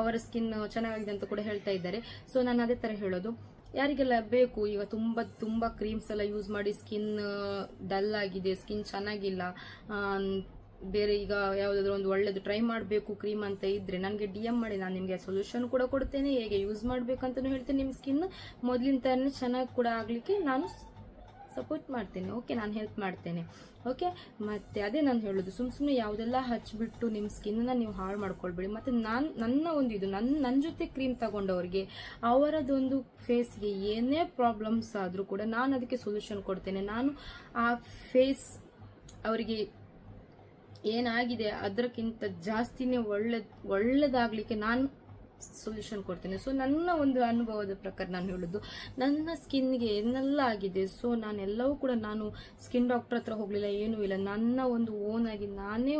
ಅವರ ಸ್ಕಿನ್ ಚೆನ್ನಾಗಿದೆ ಅಂತ ಕೂಡ ಹೇಳ್ತಾ ಇದ್ದಾರೆ. ಸೊ ನಾನು ಅದೇ ತರ ಹೇಳೋದು, ಯಾರಿಗೆಲ್ಲ ಬೇಕು ಈಗ ತುಂಬಾ ಕ್ರೀಮ್ಸ್ ಎಲ್ಲ ಯೂಸ್ ಮಾಡಿ ಸ್ಕಿನ್ ಡಲ್ ಆಗಿದೆ, ಸ್ಕಿನ್ ಚೆನ್ನಾಗಿಲ್ಲ, ಬೇರೆ ಈಗ ಯಾವ್ದಾದ್ರು ಒಂದು ಒಳ್ಳೇದು ಟ್ರೈ ಮಾಡಬೇಕು ಕ್ರೀಮ್ ಅಂತ ಇದ್ರೆ ನನಗೆ DM ಮಾಡಿ, ನಾನು ನಿಮಗೆ ಸೊಲ್ಯೂಷನ್ ಕೂಡ ಕೊಡ್ತೇನೆ, ಹೇಗೆ ಯೂಸ್ ಮಾಡ್ಬೇಕಂತಾನು ಹೇಳ್ತೇನೆ. ನಿಮ್ ಸ್ಕಿನ್ ಮೊದ್ಲಿನ ತರನೇ ಚೆನ್ನಾಗಿ ಕೂಡ ಆಗ್ಲಿಕ್ಕೆ ನಾನು ಸಪೋರ್ಟ್ ಮಾಡ್ತೇನೆ. ಓಕೆ, ನಾನು ಹೆಲ್ಪ್ ಮಾಡ್ತೇನೆ. ಓಕೆ, ಮತ್ತೆ ಅದೇ ನಾನು ಹೇಳೋದು, ಸುಮ್ಮನೆ ಯಾವುದೆಲ್ಲ ಹಚ್ಬಿಟ್ಟು ನಿಮ್ಮ ಸ್ಕಿನ್ನ ನೀವು ಹಾಳು ಮಾಡ್ಕೊಳ್ಬೇಡಿ. ಮತ್ತೆ ನನ್ನ ಒಂದು ಇದು ನನ್ನ ಜೊತೆ ಕ್ರೀಮ್ ತಗೊಂಡವ್ರಿಗೆ ಅವರದೊಂದು ಫೇಸ್ಗೆ ಏನೇ ಪ್ರಾಬ್ಲಮ್ಸ್ ಆದ್ರೂ ಕೂಡ ನಾನು ಅದಕ್ಕೆ ಸೊಲ್ಯೂಷನ್ ಕೊಡ್ತೇನೆ. ನಾನು ಆ ಫೇಸ್ ಅವರಿಗೆ ಏನಾಗಿದೆ ಅದಕ್ಕಿಂತ ಜಾಸ್ತಿನೇ ಒಳ್ಳೇದಾಗ್ಲಿಕ್ಕೆ ನಾನು ಸೊಲ್ಯೂಷನ್ ಕೊಡ್ತೇನೆ. ಸೊ ನನ್ನ ಒಂದು ಅನುಭವದ ಪ್ರಕಾರ ನಾನು ಹೇಳುದು, ನನ್ನ ಸ್ಕಿನ್ಗೆ ಏನೆಲ್ಲ ಆಗಿದೆ, ಸೊ ನಾನೆಲ್ಲವೂ ಕೂಡ ನಾನು ಸ್ಕಿನ್ ಡಾಕ್ಟರ್ ಹತ್ರ ಹೋಗ್ಲಿಲ್ಲ, ಏನೂ ಇಲ್ಲ, ನನ್ನ ಒಂದು ಓನ್ ಆಗಿ ನಾನೇ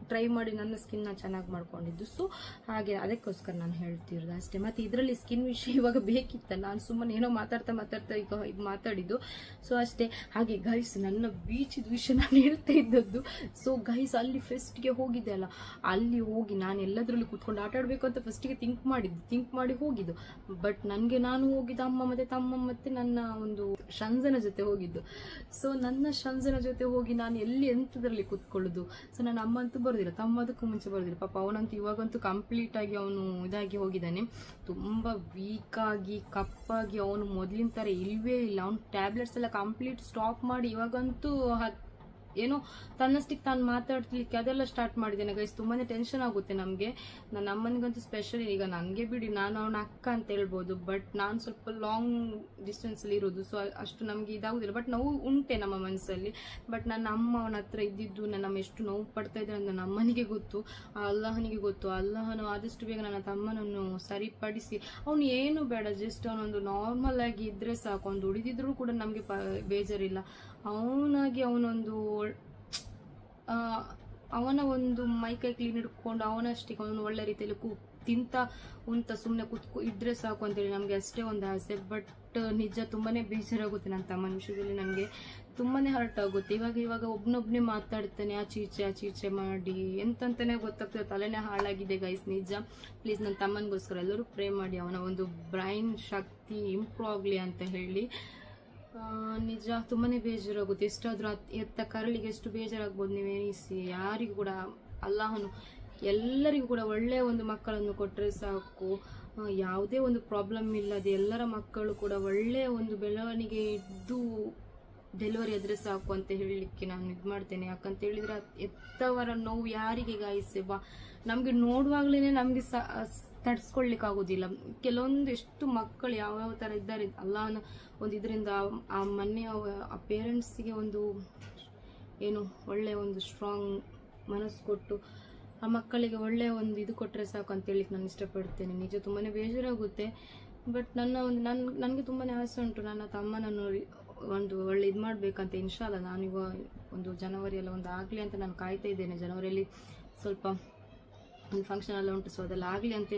ಟ್ರೈ ಮಾಡಿ ನನ್ನ ಸ್ಕಿನ್ ಚೆನ್ನಾಗಿ ಮಾಡ್ಕೊಂಡಿದ್ದು. ಸೊ ಹಾಗೆ ಅದಕ್ಕೋಸ್ಕರ ನಾನು ಹೇಳ್ತಿರೋದು ಅಷ್ಟೇ. ಮತ್ತೆ ಇದರಲ್ಲಿ ಸ್ಕಿನ್ ವಿಷಯ ಇವಾಗ ಬೇಕಿತ್ತ, ನಾನು ಸುಮ್ಮನೆ ಏನೋ ಮಾತಾಡ್ತಾ ಈಗ ಮಾತಾಡಿದ್ದು. ಸೊ ಅಷ್ಟೇ. ಹಾಗೆ ಗೈಸ್, ನನ್ನ ಬೀಚಿದ ವಿಷಯ ನಾನು ಹೇಳ್ತಾ ಇದ್ದದ್ದು. ಸೊ ಗೈಸ್, ಅಲ್ಲಿ ಫೆಸ್ಟ್ಗೆ ಹೋಗಿದ್ದೆ ಅಲ್ಲ, ಅಲ್ಲಿ ಹೋಗಿ ನಾನು ಎಲ್ಲದರಲ್ಲೂ ಕೂತ್ಕೊಂಡು ಆಟ ಆಡ್ಬೇಕು ಅಂತ ಫಸ್ಟಿಗೆ ಥಿಂಕ್ ಮಾಡಿ ಹೋಗಿದ್ದು. ಬಟ್ ನಾನು ಹೋಗಿದ್ದು ಅಮ್ಮ ಮತ್ತೆ ತಮ್ಮ ಮತ್ತೆ ನನ್ನ ಒಂದು ಶಂಜನ ಜೊತೆ ಹೋಗಿದ್ದು. ಸೊ ನನ್ನ ಶಂಜನ ಜೊತೆ ಹೋಗಿ ನಾನು ಎಲ್ಲಿ ಎಂತದ್ರಲ್ಲಿ ಕೂತ್ಕೊಳ್ಳುದು. ಸೊ ನನ್ನ ಅಮ್ಮ ಅಂತೂ ಬರೋದಿಲ್ಲ, ತಮ್ಮ ಅದಕ್ಕೂ ಮುಂಚೆ ಬರೋದಿಲ್ಲ. ಪಾಪ ಅವನಂತೂ ಇವಾಗಂತೂ ಕಂಪ್ಲೀಟ್ ಆಗಿ ಅವನು ಇದಾಗಿ ಹೋಗಿದ್ದಾನೆ, ತುಂಬಾ ವೀಕ್ ಆಗಿ ಕಪ್ಪಾಗಿ. ಅವನು ಮೊದಲಿನ ತರ ಇಲ್ವೇ ಇಲ್ಲ. ಅವನು ಟ್ಯಾಬ್ಲೆಟ್ಸ್ ಎಲ್ಲ ಕಂಪ್ಲೀಟ್ ಸ್ಟಾಪ್ ಮಾಡಿ ಇವಾಗಂತೂ ಏನೋ ತನ್ನಷ್ಟಿಗೆ ತಾನು ಮಾತಾಡ್ಲಿಕ್ಕೆ ಅದೆಲ್ಲ ಸ್ಟಾರ್ಟ್ ಮಾಡಿದ್ದೇನೆ ಗೈಸ್. ತುಂಬಾನೇ ಟೆನ್ಷನ್ ಆಗುತ್ತೆ ನಮ್ಗೆ. ನನ್ನ ಅಮ್ಮನಿಗಂತೂ ಸ್ಪೆಷಲಿ, ಈಗ ನನಗೆ ಬಿಡಿ, ನಾನು ಅವನ ಅಕ್ಕ ಅಂತ ಹೇಳ್ಬೋದು, ಬಟ್ ನಾನು ಸ್ವಲ್ಪ ಲಾಂಗ್ ಡಿಸ್ಟೆನ್ಸ್ ಅಲ್ಲಿ ಇರೋದು. ಸೊ ಅಷ್ಟು ನಮ್ಗೆ ಇದಾಗುದಿಲ್ಲ, ಬಟ್ ನೋವು ಉಂಟೆ ನಮ್ಮ ಮನಸ್ಸಲ್ಲಿ. ಬಟ್ ನನ್ನ ಅಮ್ಮ ಅವನ ಹತ್ರ ಇದ್ದಿದ್ದು ನನ್ನ ಎಷ್ಟು ನೋವು ಪಡ್ತಾ ಇದ್ರೆ ನನ್ನ ಅಮ್ಮನಿಗೆ ಗೊತ್ತು, ಅಲ್ಲಾಹನಿಗೆ ಗೊತ್ತು. ಅಲ್ಲಾಹನು ಆದಷ್ಟು ಬೇಗ ನನ್ನ ತಮ್ಮನನ್ನು ಸರಿಪಡಿಸಿ, ಅವನು ಏನು ಬೇಡ, ಜಸ್ಟ್ ಅವನೊಂದು ನಾರ್ಮಲ್ ಆಗಿ ಇದ್ರೆ ಸಾಕು. ಅವ್ನು ದುಡಿದಿದ್ರು ಕೂಡ ನಮ್ಗೆ ಬೇಜಾರಿಲ್ಲ. ಅವನಾಗಿ ಅವನ ಒಂದು ಮೈಕೈ ಕ್ಲೀನ್ ಇಟ್ಕೊಂಡು ಅವನಷ್ಟಿಗೆ ಅವನು ಒಳ್ಳೆ ರೀತಿಯಲ್ಲಿ ತಿಂತ ಸುಮ್ಮನೆ ಇದ್ರೆ ಸಾಕು ಅಂತೇಳಿ ನಮ್ಗೆ ಅಷ್ಟೇ ಒಂದು ಆಸೆ. ಬಟ್ ನಿಜ ತುಂಬಾನೇ ಬೇಜಾರಾಗುತ್ತೆ ನನ್ನ ತಮ್ಮನ ವಿಷಯದಲ್ಲಿ, ನನಗೆ ತುಂಬಾನೇ ಹರ್ಟ್ ಆಗುತ್ತೆ. ಇವಾಗ ಒಬ್ನೊಬ್ನೇ ಮಾತಾಡ್ತಾನೆ, ಆಚೀಚೆ ಮಾಡಿ ಎಂತಂತಾನೆ ಗೊತ್ತಾಗ್ತದೆ, ತಲೆನೇ ಹಾಳಾಗಿದೆ ಗೈಸ್. ನಿಜ, ಪ್ಲೀಸ್ ನನ್ನ ತಮ್ಮನಿಗೋಸ್ಕರ ಎಲ್ಲರೂ ಪ್ರೇ ಮಾಡಿ, ಅವನ ಒಂದು ಬ್ರೈನ್ ಶಕ್ತಿ ಇಂಪ್ರೂವ್ ಆಗ್ಲಿ ಅಂತ ಹೇಳಿ. ನಿಜ ತುಂಬಾನೇ ಬೇಜಾರಾಗುತ್ತೆ. ಎಷ್ಟಾದ್ರೂ ಎತ್ತ ಕರಳಿಗೆ ಎಷ್ಟು ಬೇಜಾರಾಗ್ಬೋದು ನೀವು ಎನಿಸಿ. ಯಾರಿಗೂ ಕೂಡ ಅಲ್ಲಾಹನು ಎಲ್ಲರಿಗೂ ಕೂಡ ಒಳ್ಳೆಯ ಒಂದು ಮಕ್ಕಳನ್ನು ಕೊಟ್ಟರೆ ಸಾಕು, ಯಾವುದೇ ಒಂದು ಪ್ರಾಬ್ಲಮ್ ಇಲ್ಲದೆ ಎಲ್ಲರ ಮಕ್ಕಳು ಕೂಡ ಒಳ್ಳೆಯ ಒಂದು ಬೆಳವಣಿಗೆ ಇದ್ದು ಡೆಲಿವರಿ ಆದ್ರೆ ಸಾಕು ಅಂತ ಹೇಳಲಿಕ್ಕೆ ನಾನು ಇದು ಮಾಡ್ತೇನೆ. ಯಾಕಂತ ಹೇಳಿದ್ರೆ ಎತ್ತವರ ನೋವು ಯಾರಿಗೆ ಗಾಯಿಸೆ ನಮ್ಗೆ ನೋಡುವಾಗ್ಲೇನೆ ನಮ್ಗೆ ತಡ್ಸ್ಕೊಳ್ಲಿಕ್ಕೆ ಆಗೋದಿಲ್ಲ. ಕೆಲವೊಂದು ಎಷ್ಟು ಮಕ್ಕಳು ಯಾವ ತರ ಇದ್ದಾರೆ ಅಲ್ಲಾಹನ ಒಂದು ಇದರಿಂದ ಆ ಮೊನ್ನೆ ಆ ಪೇರೆಂಟ್ಸ್ಗೆ ಒಂದು ಏನು ಒಳ್ಳೆ ಒಂದು ಸ್ಟ್ರಾಂಗ್ ಮನಸ್ಸು ಕೊಟ್ಟು ಆ ಮಕ್ಕಳಿಗೆ ಒಳ್ಳೆಯ ಒಂದು ಇದು ಕೊಟ್ಟರೆ ಸಾಕು ಅಂತ ಹೇಳಿಕ್ಕೆ ನಾನು ಇಷ್ಟಪಡ್ತೇನೆ. ನಿಜ ತುಂಬಾನೇ ಬೇಜಾರಾಗುತ್ತೆ. ಬಟ್ ನನಗೆ ತುಂಬಾನೇ ಆಸೆ ಉಂಟು ನನ್ನ ತಮ್ಮನನ್ನು ಒಂದು ಒಳ್ಳೆ ಇದು ಮಾಡ್ಬೇಕಂತ. ಇನ್ಶಾಲ್ಲ ನಾನೀಗ ಒಂದು ಜನವರಿಯಲ್ಲ ಒಂದು ಆಗ್ಲಿ ಅಂತ ನಾನು ಕಾಯ್ತಾ ಇದ್ದೇನೆ. ಜನವರಿಯಲ್ಲಿ ಸ್ವಲ್ಪ ಒಂದು ಫಂಕ್ಷನ್ ಎಲ್ಲ ಉಂಟು, ಸೊ ಅದೆಲ್ಲ ಆಗಲಿ ಅಂತ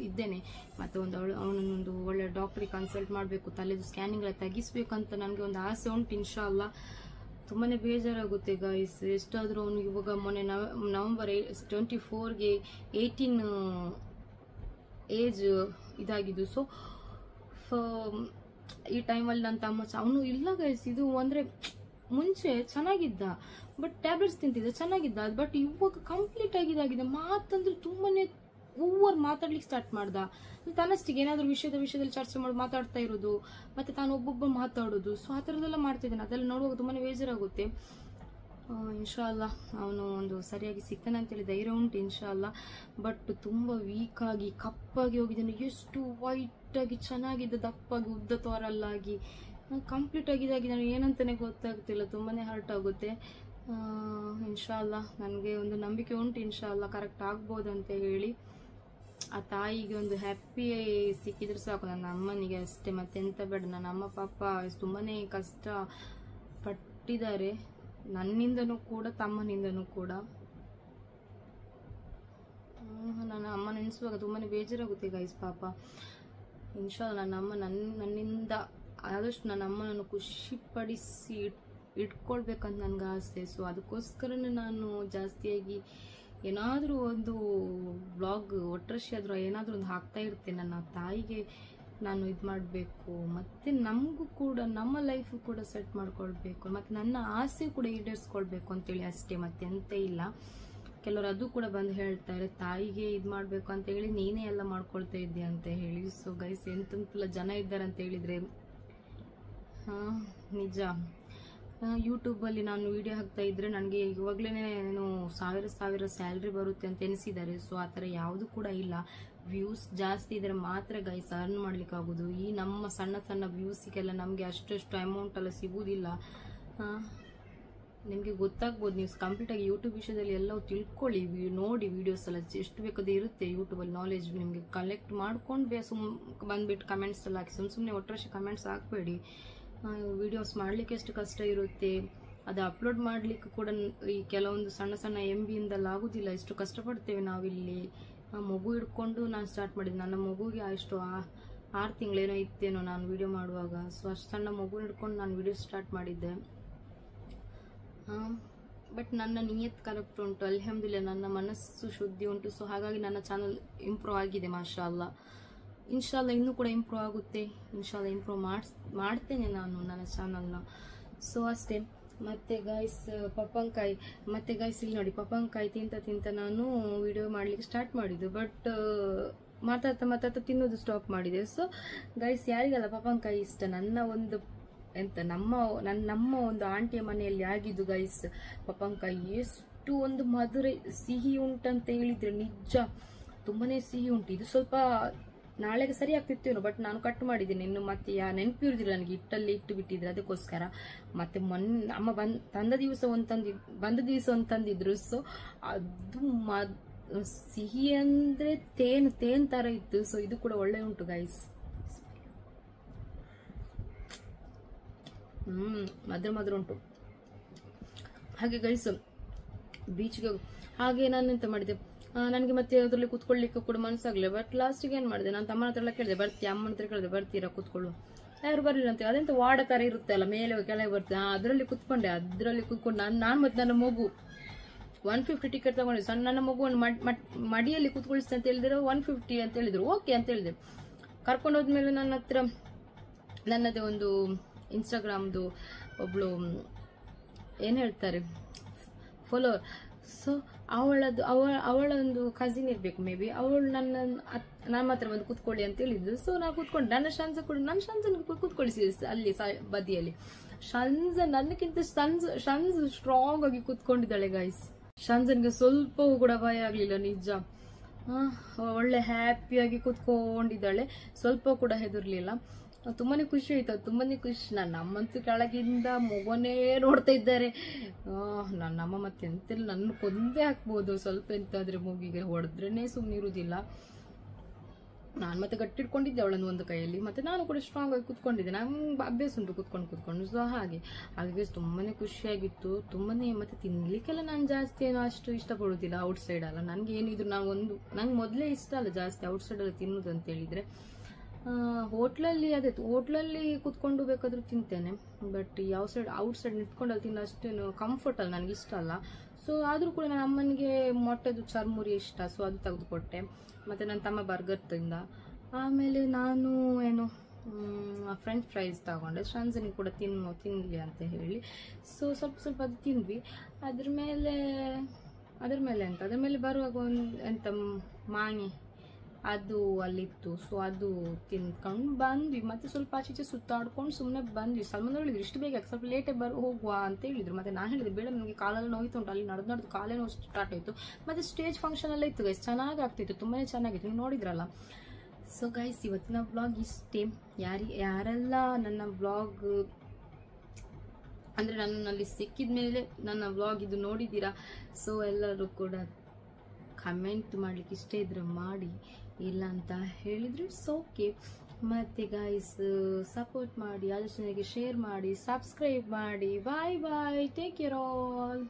ಇದ್ದೇನೆ. ಮತ್ತು ಅವನೊಂದು ಒಳ್ಳೆ ಡಾಕ್ಟ್ರಿಗೆ ಕನ್ಸಲ್ಟ್ ಮಾಡಬೇಕು, ತಲೆದು ಸ್ಕ್ಯಾನಿಂಗ್ ಎಲ್ಲ ತೆಗಿಸ್ಬೇಕಂತ ನನಗೆ ಒಂದು ಆಸೆ ಉಂಟು. ಇನ್ಶಾಲ್ಲ ತುಂಬಾನೇ ಬೇಜಾರಾಗುತ್ತೆ ಗೈಸ್. ಎಷ್ಟಾದರೂ ಅವನಿಗೆ ಇವಾಗ ಮೊನ್ನೆ ನವೆಂಬರ್ 24ಗೆ 18 ಏಜ್ ಇದಾಗಿದ್ದು. ಸೊ ಈ ಟೈಮಲ್ಲಿ ನನ್ನ ತಮ್ಮ ಅವನು ಇಲ್ಲ ಗೈಸ್. ಇದು ಅಂದ್ರೆ ಮುಂಚೆ ಚೆನ್ನಾಗಿದ್ದ, ಬಟ್ ಟ್ಯಾಬ್ಲೆಟ್ಸ್ ತಿಂತಿದ್ದ ಚೆನ್ನಾಗಿದ್ದ, ಬಟ್ ಇವಾಗ ಕಂಪ್ಲೀಟ್ ಆಗಿದೆ. ಮಾತಂದ್ರೆ ತುಂಬಾನೇ ಓವರ್ ಮಾತಾಡ್ಲಿಕ್ಕೆ ಸ್ಟಾರ್ಟ್ ಮಾಡ್ದ. ತನ್ನಷ್ಟಿಗೆ ಏನಾದ್ರು ವಿಷಯದಲ್ಲಿ ಚರ್ಚೆ ಮಾಡಿ ಮಾತಾಡ್ತಾ ಇರೋದು, ಮತ್ತೆ ತಾನು ಒಬ್ಬೊಬ್ಬ ಮಾತಾಡೋದು. ಸೊ ಆ ಥರದ್ದೆಲ್ಲ ಮಾಡ್ತಿದ್ದಾನೆ. ಅದೆಲ್ಲ ನೋಡುವಾಗ ತುಂಬಾನೇ ಬೇಜಾರಾಗುತ್ತೆ. ಇನ್ಶಾಲ್ಲ ಅವನು ಒಂದು ಸರಿಯಾಗಿ ಸಿಗ್ತಾನೆ ಅಂತೇಳಿ ಧೈರ್ಯ ಉಂಟು ಇನ್ಶಾಲ್ಲ. ಬಟ್ ತುಂಬಾ ವೀಕ್ ಆಗಿ ಕಪ್ಪಾಗಿ ಹೋಗಿದ್ದಾನೆ. ಎಷ್ಟು ವೈಟ್ ಆಗಿ ಚೆನ್ನಾಗಿದ್ದ, ದಪ್ಪಾಗಿ ಉದ್ದ ತೋರಲ್ಲಾಗಿ ಕಂಪ್ಲೀಟ್ ಆಗಿದ್ದಾಗಿದ್ದಾನೆ. ಏನಂತಾನೆ ಗೊತ್ತಾಗ್ತಿಲ್ಲ. ತುಂಬಾನೇ ಹರ್ಟ್ ಆಗುತ್ತೆ. ಇನ್ಶಾಲ್ಲ ನನಗೆ ಒಂದು ನಂಬಿಕೆ ಉಂಟು, ಇನ್ಶಾಲ್ಲ ಕರೆಕ್ಟ್ ಆಗ್ಬೋದಂತ ಹೇಳಿ. ಆ ತಾಯಿಗೆ ಒಂದು ಹ್ಯಾಪಿ ಸಿಕ್ಕಿದ್ರೆ ಸಾಕು, ನನ್ನ ಅಮ್ಮನಿಗೆ ಅಷ್ಟೇ, ಮತ್ತೆ ಎಂತ ಬೇಡ. ನನ್ನ ಅಮ್ಮ ಪಾಪ ತುಂಬಾನೇ ಕಷ್ಟ ಪಟ್ಟಿದ್ದಾರೆ, ನನ್ನಿಂದನೂ ಕೂಡ ತಮ್ಮನಿಂದನೂ ಕೂಡ. ನನ್ನ ಅಮ್ಮ ನೆನೆಸುವಾಗ ತುಂಬಾ ಬೇಜಾರಾಗುತ್ತೆ ಗೈಸ್ ಪಾಪ. ಇನ್ಶಾಲ್ಲ ನನ್ನ ಅಮ್ಮ ನನ್ನಿಂದ ಆದಷ್ಟು ನನ್ನ ಅಮ್ಮನನ್ನು ಖುಷಿಪಡಿಸಿ ಇಟ್ಕೊಳ್ಬೇಕಂತ ನನಗೆ ಆಸೆ. ಸೊ ಅದಕ್ಕೋಸ್ಕರನೇ ನಾನು ಜಾಸ್ತಿಯಾಗಿ ಏನಾದರೂ ಒಂದು ಬ್ಲಾಗ್ ಒಟ್ಟರಶಿ ಆದರೂ ಏನಾದರೂ ಒಂದು ಹಾಕ್ತಾ ಇರ್ತೇನೆ. ನನ್ನ ತಾಯಿಗೆ ನಾನು ಇದು ಮಾಡಬೇಕು, ಮತ್ತು ನಮಗೂ ಕೂಡ ನಮ್ಮ ಲೈಫು ಕೂಡ ಸೆಟ್ ಮಾಡ್ಕೊಳ್ಬೇಕು, ಮತ್ತು ನನ್ನ ಆಸೆ ಕೂಡ ಈಡೇರಿಸ್ಕೊಳ್ಬೇಕು ಅಂತೇಳಿ ಅಷ್ಟೇ, ಮತ್ತೆ ಎಂತ ಇಲ್ಲ. ಕೆಲವರು ಅದು ಕೂಡ ಬಂದು ಹೇಳ್ತಾರೆ ತಾಯಿಗೆ ಇದು ಮಾಡಬೇಕು ಅಂತ ಹೇಳಿ ನೀನೇ ಎಲ್ಲ ಮಾಡ್ಕೊಳ್ತಾ ಇದ್ದೀಯ ಅಂತ ಹೇಳಿ. ಸೊ ಗೈಸ್ ಎಂತೆಂತೆಲ್ಲ ಜನ ಇದ್ದಾರೆ ಅಂತ ಹೇಳಿದರೆ ನಿಜ. ಯೂಟ್ಯೂಬಲ್ಲಿ ನಾನು ವಿಡಿಯೋ ಹಾಕ್ತಾ ಇದ್ರೆ ನನಗೆ ಇವಾಗಲೇ ಏನು ಸಾವಿರ ಸ್ಯಾಲ್ರಿ ಬರುತ್ತೆ ಅಂತ ಎನಿಸಿದ್ದಾರೆ. ಸೊ ಆ ಥರ ಯಾವುದು ಕೂಡ ಇಲ್ಲ. ವ್ಯೂಸ್ ಜಾಸ್ತಿ ಇದ್ರೆ ಮಾತ್ರ ಗೈಸ್ ಅರ್ನ್ ಮಾಡ್ಲಿಕ್ಕೆ ಆಗೋದು. ಈ ನಮ್ಮ ಸಣ್ಣ ಸಣ್ಣ ವ್ಯೂಸಿಗೆಲ್ಲ ನಮಗೆ ಅಷ್ಟು ಅಮೌಂಟ್ ಎಲ್ಲ ಸಿಗುವುದಿಲ್ಲ. ನಿಮಗೆ ಗೊತ್ತಾಗ್ಬೋದು, ನೀವು ಕಂಪ್ಲೀಟಾಗಿ ಯೂಟ್ಯೂಬ್ ವಿಷಯದಲ್ಲಿ ಎಲ್ಲ ತಿಳ್ಕೊಳ್ಳಿ, ನೋಡಿ ವೀಡಿಯೋಸ್ ಎಲ್ಲ ಎಷ್ಟು ಬೇಕಾದ್ರೆ ಇರುತ್ತೆ ಯೂಟ್ಯೂಬಲ್ಲಿ ನಾಲೆಜ್ ನಿಮಗೆ ಕಲೆಕ್ಟ್ ಮಾಡ್ಕೊಂಡು ಬಂದ್ಬಿಟ್ಟು ಕಮೆಂಟ್ಸ್ ಎಲ್ಲ ಹಾಕಿ. ಸುಮ್ಮನೆ ಒಟ್ಟರಶಿ ಕಮೆಂಟ್ಸ್ ಹಾಕಬೇಡಿ. ವಿಡಿಯೋಸ್ ಮಾಡಲಿಕ್ಕೆ ಎಷ್ಟು ಕಷ್ಟ ಇರುತ್ತೆ, ಅದು ಅಪ್ಲೋಡ್ ಮಾಡಲಿಕ್ಕೆ ಕೂಡ ಈ ಕೆಲವೊಂದು ಸಣ್ಣ ಸಣ್ಣ MB-ಇಂದಲ್ಲ ಆಗೋದಿಲ್ಲ. ಎಷ್ಟು ಕಷ್ಟಪಡ್ತೇವೆ ನಾವಿಲ್ಲಿ. ಮಗು ಹಿಡ್ಕೊಂಡು ನಾನು ಸ್ಟಾರ್ಟ್ ಮಾಡಿದ್ದೆ. ನನ್ನ ಮಗುಗೆ ಅಷ್ಟು 6 ತಿಂಗಳೇನೋ ಇತ್ತೇನೋ ನಾನು ವಿಡಿಯೋ ಮಾಡುವಾಗ. ಸೊ ಅಷ್ಟು ಸಣ್ಣ ಮಗು ಹಿಡ್ಕೊಂಡು ನಾನು ವಿಡಿಯೋ ಸ್ಟಾರ್ಟ್ ಮಾಡಿದ್ದೆ. ಬಟ್ ನನ್ನ ನಿಯತ್ ಕರೆಕ್ಟ್ ಉಂಟು, ಅಲ್ಹಮ್ದುಲಿಲ್ಲಾಹ್, ನನ್ನ ಮನಸ್ಸು ಶುದ್ಧಿ ಉಂಟು. ಸೊ ಹಾಗಾಗಿ ನನ್ನ ಚಾನಲ್ ಇಂಪ್ರೂವ್ ಆಗಿದೆ ಮಾಶಾಅಲ್ಲಾ. ಇನ್ಶಾಲ್ಲ ಇನ್ನೂ ಕೂಡ ಇಂಪ್ರೂವ್ ಆಗುತ್ತೆ. ಇನ್ಶಾಲ್ಲ ಇಂಪ್ರೂವ್ ಮಾಡ್ತೇನೆ ನಾನು ನನ್ನ ಚಾನಲ್ನ. ಸೊ ಅಷ್ಟೇ. ಮತ್ತೆ ಗೈಸ್ ಪಪ್ಪಂಕಾಯಿ, ಮತ್ತೆ ಗೈಸ್ ಇಲ್ಲಿ ನೋಡಿ ಪಪ್ಪಂಕಾಯಿ ತಿಂತ ನಾನು ವಿಡಿಯೋ ಮಾಡ್ಲಿಕ್ಕೆ ಸ್ಟಾರ್ಟ್ ಮಾಡಿದ್ದು. ಬಟ್ ಮಾತಾಡ್ತಾ ತಿನ್ನೋದು ಸ್ಟಾಪ್ ಮಾಡಿದೆ. ಸೊ ಗೈಸ್ ಯಾರಿಗಲ್ಲ ಪಪ್ಪಂಕಾಯಿ ಇಷ್ಟ. ನನ್ನ ಒಂದು ನಮ್ಮ ಒಂದು ಆಂಟಿಯ ಮನೆಯಲ್ಲಿ ಆಗಿದ್ದು ಗೈಸ್ ಪಪ್ಪಂಕಾಯಿ. ಎಷ್ಟು ಒಂದು ಮಧುರ ಸಿಹಿ ಉಂಟಂತ ಹೇಳಿದ್ರೆ ನಿಜ, ತುಂಬಾನೇ ಸಿಹಿ ಉಂಟು. ಇದು ಸ್ವಲ್ಪ ನಾಳೆಗೆ ಸರಿ ಆಗ್ತಿತ್ತೇನು, ಬಟ್ ನಾನು ಕಟ್ ಮಾಡಿದ್ದೀನಿ ಇನ್ನು. ಮತ್ತೆ ನೆನಪಿರುದಿಲ್ಲ ನನಗೆ, ಇಟ್ಟಲ್ಲಿ ಇಟ್ಟು ಬಿಟ್ಟಿದ್ರೆ ಅದಕ್ಕೋಸ್ಕರ. ಮತ್ತೆ ಅಮ್ಮ ಬಂದ ದಿವಸ ಒಂದು ತಂದಿದ್ರು. ಸೊ ಅದು ಸಿಹಿ ಅಂದ್ರೆ ತೇನ್ ತರ ಇತ್ತು. ಸೊ ಇದು ಕೂಡ ಒಳ್ಳೆ ಉಂಟು ಗೈಸ್. ಮದ್ರ ಉಂಟು. ಹಾಗೆ ಗೈಸ್ ಬೀಚ್ಗೆ ಹಾಗೆ ನಾನು ಎಂತ ಮಾಡಿದೆ, ನನಗೆ ಮತ್ತೆ ಅದರಲ್ಲಿ ಕುತ್ಕೊಳ್ಳಿಕ್ಕೆ ಕೂಡ ಮನಸ್ಸಾಗ್ಲಿಲ್ಲ. ಬಟ್ ಲಾಸ್ಟಿಗೆ ಏನ್ ಮಾಡಿದೆ, ನಾನು ತಮ್ಮನ ಹತ್ರ ಎಲ್ಲ ಕೇಳಿದೆ, ಅಮ್ಮನ ಹತ್ರ ಕೇಳಿದೆ, ಬರ್ತೀರಾ ಕುತ್ಕೊಳ್ಳು? ಯಾರು ಬರಲಿಲ್ಲ ಅಂತ. ಅದೆಂತ ವಾಡ ತರ ಇರುತ್ತೆ ಅಲ್ಲ, ಮೇಲೆ ಕೆಳಗೆ ಬರ್ತದೆ. ಅದರಲ್ಲಿ ಕುತ್ಕೊಂಡು ನಾನು ಮತ್ತೆ ನನ್ನ ಮಗು 150 ಟಿಕೆಟ್ ತಗೊಂಡಿದ್ದೆ. ನನ್ನ ಮಗುವನ್ನು ಮಡಿಯಲ್ಲಿ ಕುತ್ಕೊಳಿಸ್ತೆ ಅಂತ ಹೇಳಿದ್ರೆ 150 ಅಂತ ಹೇಳಿದ್ರು. ಓಕೆ ಅಂತ ಹೇಳಿದೆ. ಕರ್ಕೊಂಡು ಹೋದ್ಮೇಲೆ ನನ್ನ ಹತ್ರ ನನ್ನದೇ ಒಂದು ಇನ್ಸ್ಟಾಗ್ರಾಮ್ದು ಏನ್ ಹೇಳ್ತಾರೆ ಫಾಲೋವರ್. ಸೊ ಅವಳೊಂದು ಕಸಿನ್ ಇರ್ಬೇಕು ಮೇ ಬಿ. ಅವಳು ನಮ್ಮ ಹತ್ರ ಬಂದು ಕುತ್ಕೊಳ್ಳಿ ಅಂತ ಹೇಳಿದ್ದು. ಸೊ ನಾ ಕುತ್ಕೊಂಡು ನನ್ನ ಶಂಜನ್ ಕುತ್ಕೊಳಿಸಿದೆ ಅಲ್ಲಿ ಬದಿಯಲ್ಲಿ. ನನಗಿಂತ ಶಂಜ್ ಸ್ಟ್ರಾಂಗ್ ಆಗಿ ಕುತ್ಕೊಂಡಿದ್ದಾಳೆ ಗೈಸ್. ಶಂಜನ್ಗೆ ಸ್ವಲ್ಪವೂ ಕೂಡ ಭಯ ಆಗ್ಲಿಲ್ಲ ನಿಜ. ಒಳ್ಳೆ ಹ್ಯಾಪಿಯಾಗಿ ಕುತ್ಕೊಂಡಿದ್ದಾಳೆ, ಸ್ವಲ್ಪ ಕೂಡ ಹೆದರ್ಲಿಲ್ಲ. ತುಂಬಾನೇ ಖುಷಿ ಆಯ್ತು, ತುಂಬಾನೇ ಖುಷಿ. ನನ್ನ ಅಮ್ಮಂತೂ ಕೆಳಗಿಂದ ಮಗನೇ ನೋಡ್ತಾ ಇದ್ದಾರೆ. ನನ್ನ ಅಮ್ಮ ಮತ್ತೆ ಎಂತೆಲ್ಲ ನನ್ನ ಕೊಂದೇ ಹಾಕ್ಬೋದು ಸ್ವಲ್ಪ ಎಂತಾದ್ರೆ. ಮೂಗಿಗೆ ಹೊಡೆದ್ರೇನೆ ಸುಮ್ಮನೆ ಇರುವುದಿಲ್ಲ. ನಾನು ಮತ್ತೆ ಗಟ್ಟಿಟ್ಕೊಂಡಿದ್ದೆ ಅವಳನ್ನು ಒಂದು ಕೈಯಲ್ಲಿ, ಮತ್ತೆ ನಾನು ಕೂಡ ಸ್ಟ್ರಾಂಗ್ ಆಗಿ ಕುತ್ಕೊಂಡಿದ್ದೆ. ನಂಗೆ ಅಭ್ಯಾಸ ಉಂಟು ಕುತ್ಕೊಂಡು. ಸೊ ಹಾಗೆ ತುಂಬಾನೇ ಖುಷಿಯಾಗಿತ್ತು, ತುಂಬಾನೇ. ಮತ್ತೆ ತಿನ್ಲಿಕ್ಕೆಲ್ಲ ನಾನು ಜಾಸ್ತಿ ಏನೋ ಅಷ್ಟು ಇಷ್ಟಪಡುವುದಿಲ್ಲ ಔಟ್ ಸೈಡ್ ಅಲ್ಲ. ನನಗೆ ಏನಿದ್ರು ನಂಗೆ ಮೊದಲೇ ಇಷ್ಟ ಅಲ್ಲ ಜಾಸ್ತಿ ಔಟ್ ಸೈಡ್ ಎಲ್ಲ ತಿನ್ನೋದು ಅಂತ ಹೇಳಿದ್ರೆ. ಹೋಟ್ಲಲ್ಲಿ ಕುತ್ಕೊಂಡು ಬೇಕಾದ್ರೂ ತಿಂತೇನೆ. ಬಟ್ ಔಟ್ ಸೈಡ್ ನಿಂತ್ಕೊಂಡು ಅಲ್ಲಿ ತಿನ್ನೋ ಅಷ್ಟೇನು ಕಂಫರ್ಟ್ ಅಲ್ಲ, ನನಗೆ ಇಷ್ಟ ಅಲ್ಲ. ಸೊ ಆದ್ರೂ ಕೂಡ ನನ್ನ ಅಮ್ಮನಿಗೆ ಮೊಟ್ಟೆದು ಚರ್ಮುರಿ ಇಷ್ಟ. ಸೊ ಅದು ತೆಗೆದುಕೊಟ್ಟೆ. ಮತ್ತೆ ನನ್ನ ತಮ್ಮ ಬರ್ಗರ್ ತಿಂದ. ಆಮೇಲೆ ನಾನು ಏನು ಫ್ರೆಂಚ್ ಫ್ರೈಸ್ ತಗೊಂಡೆ. ಶಂಜನಿಗೆ ಕೂಡ ತಿನ್ನಲಿ ಅಂತ ಹೇಳಿ. ಸೊ ಸ್ವಲ್ಪ ಅದು ತಿಂದ್ವಿ. ಅದ್ರ ಮೇಲೆ ಬರುವಾಗ ಎಂತ ಮಾಂಗಿ ಅದು ಅಲ್ಲಿತ್ತು. ಸೊ ಅದು ತಿನ್ಕೊಂಡು ಬಂದ್ವಿ. ಮತ್ತೆ ಸ್ವಲ್ಪ ಆಚೆ ಸುತ್ತಾಡ್ಕೊಂಡು ಸುಮ್ಮನೆ ಬಂದ್ವಿ. ಸಲ್ಮಾನ್ ಹೇಳಿದ್ರು ಇಷ್ಟು ಬೇಗ ಸ್ವಲ್ಪ ಲೇಟೇ ಹೋಗುವ ಅಂತ ಹೇಳಿದ್ರು. ಮತ್ತೆ ನಾನು ಹೇಳಿದೆ ಬೇಡ, ನನಗೆ ಕಾಲೆಲ್ಲ ನೋಯ್ತು ಉಂಟು. ಅಲ್ಲಿ ನಡೆದು ಕಾಲೇ ನೋವು ಸ್ಟಾರ್ಟ್ ಆಯಿತು. ಮತ್ತೆ ಸ್ಟೇಜ್ ಫಂಕ್ಷನ್ ಎಲ್ಲ ಇತ್ತು ಗೈಸ್, ಚೆನ್ನಾಗಿ ಆಗ್ತಿತ್ತು, ತುಂಬಾನೇ ಚೆನ್ನಾಗಿತ್ತು, ನೀವು ನೋಡಿದ್ರಲ್ಲ. ಸೊ ಗೈಸ್ ಇವತ್ತಿನ ವ್ಲಾಗ್ ಇಷ್ಟೇ. ಯಾರೆಲ್ಲ ನನ್ನ ವ್ಲಾಗ್ ಅಂದ್ರೆ ನನ್ನಲ್ಲಿ ಸಿಕ್ಕಿದ ಮೇಲೆ ನನ್ನ ವ್ಲಾಗ್ ಇದು ನೋಡಿದ್ದೀರಾ. ಸೊ ಎಲ್ಲರೂ ಕೂಡ ಕಮೆಂಟ್ ಮಾಡ್ಲಿಕ್ಕೆ ಇಷ್ಟ ಇದ್ರೆ ಮಾಡಿ, ಇಲ್ಲ ಅಂತ ಹೇಳಿದ್ರೆ ಇಟ್ಸ್ ಓಕೆ. ಮತ್ತೆ ಗೈಸ್ ಸಪೋರ್ಟ್ ಮಾಡಿ, ಆದಷ್ಟು ನನಗೆ ಶೇರ್ ಮಾಡಿ, ಸಬ್ಸ್ಕ್ರೈಬ್ ಮಾಡಿ. Bye take care all.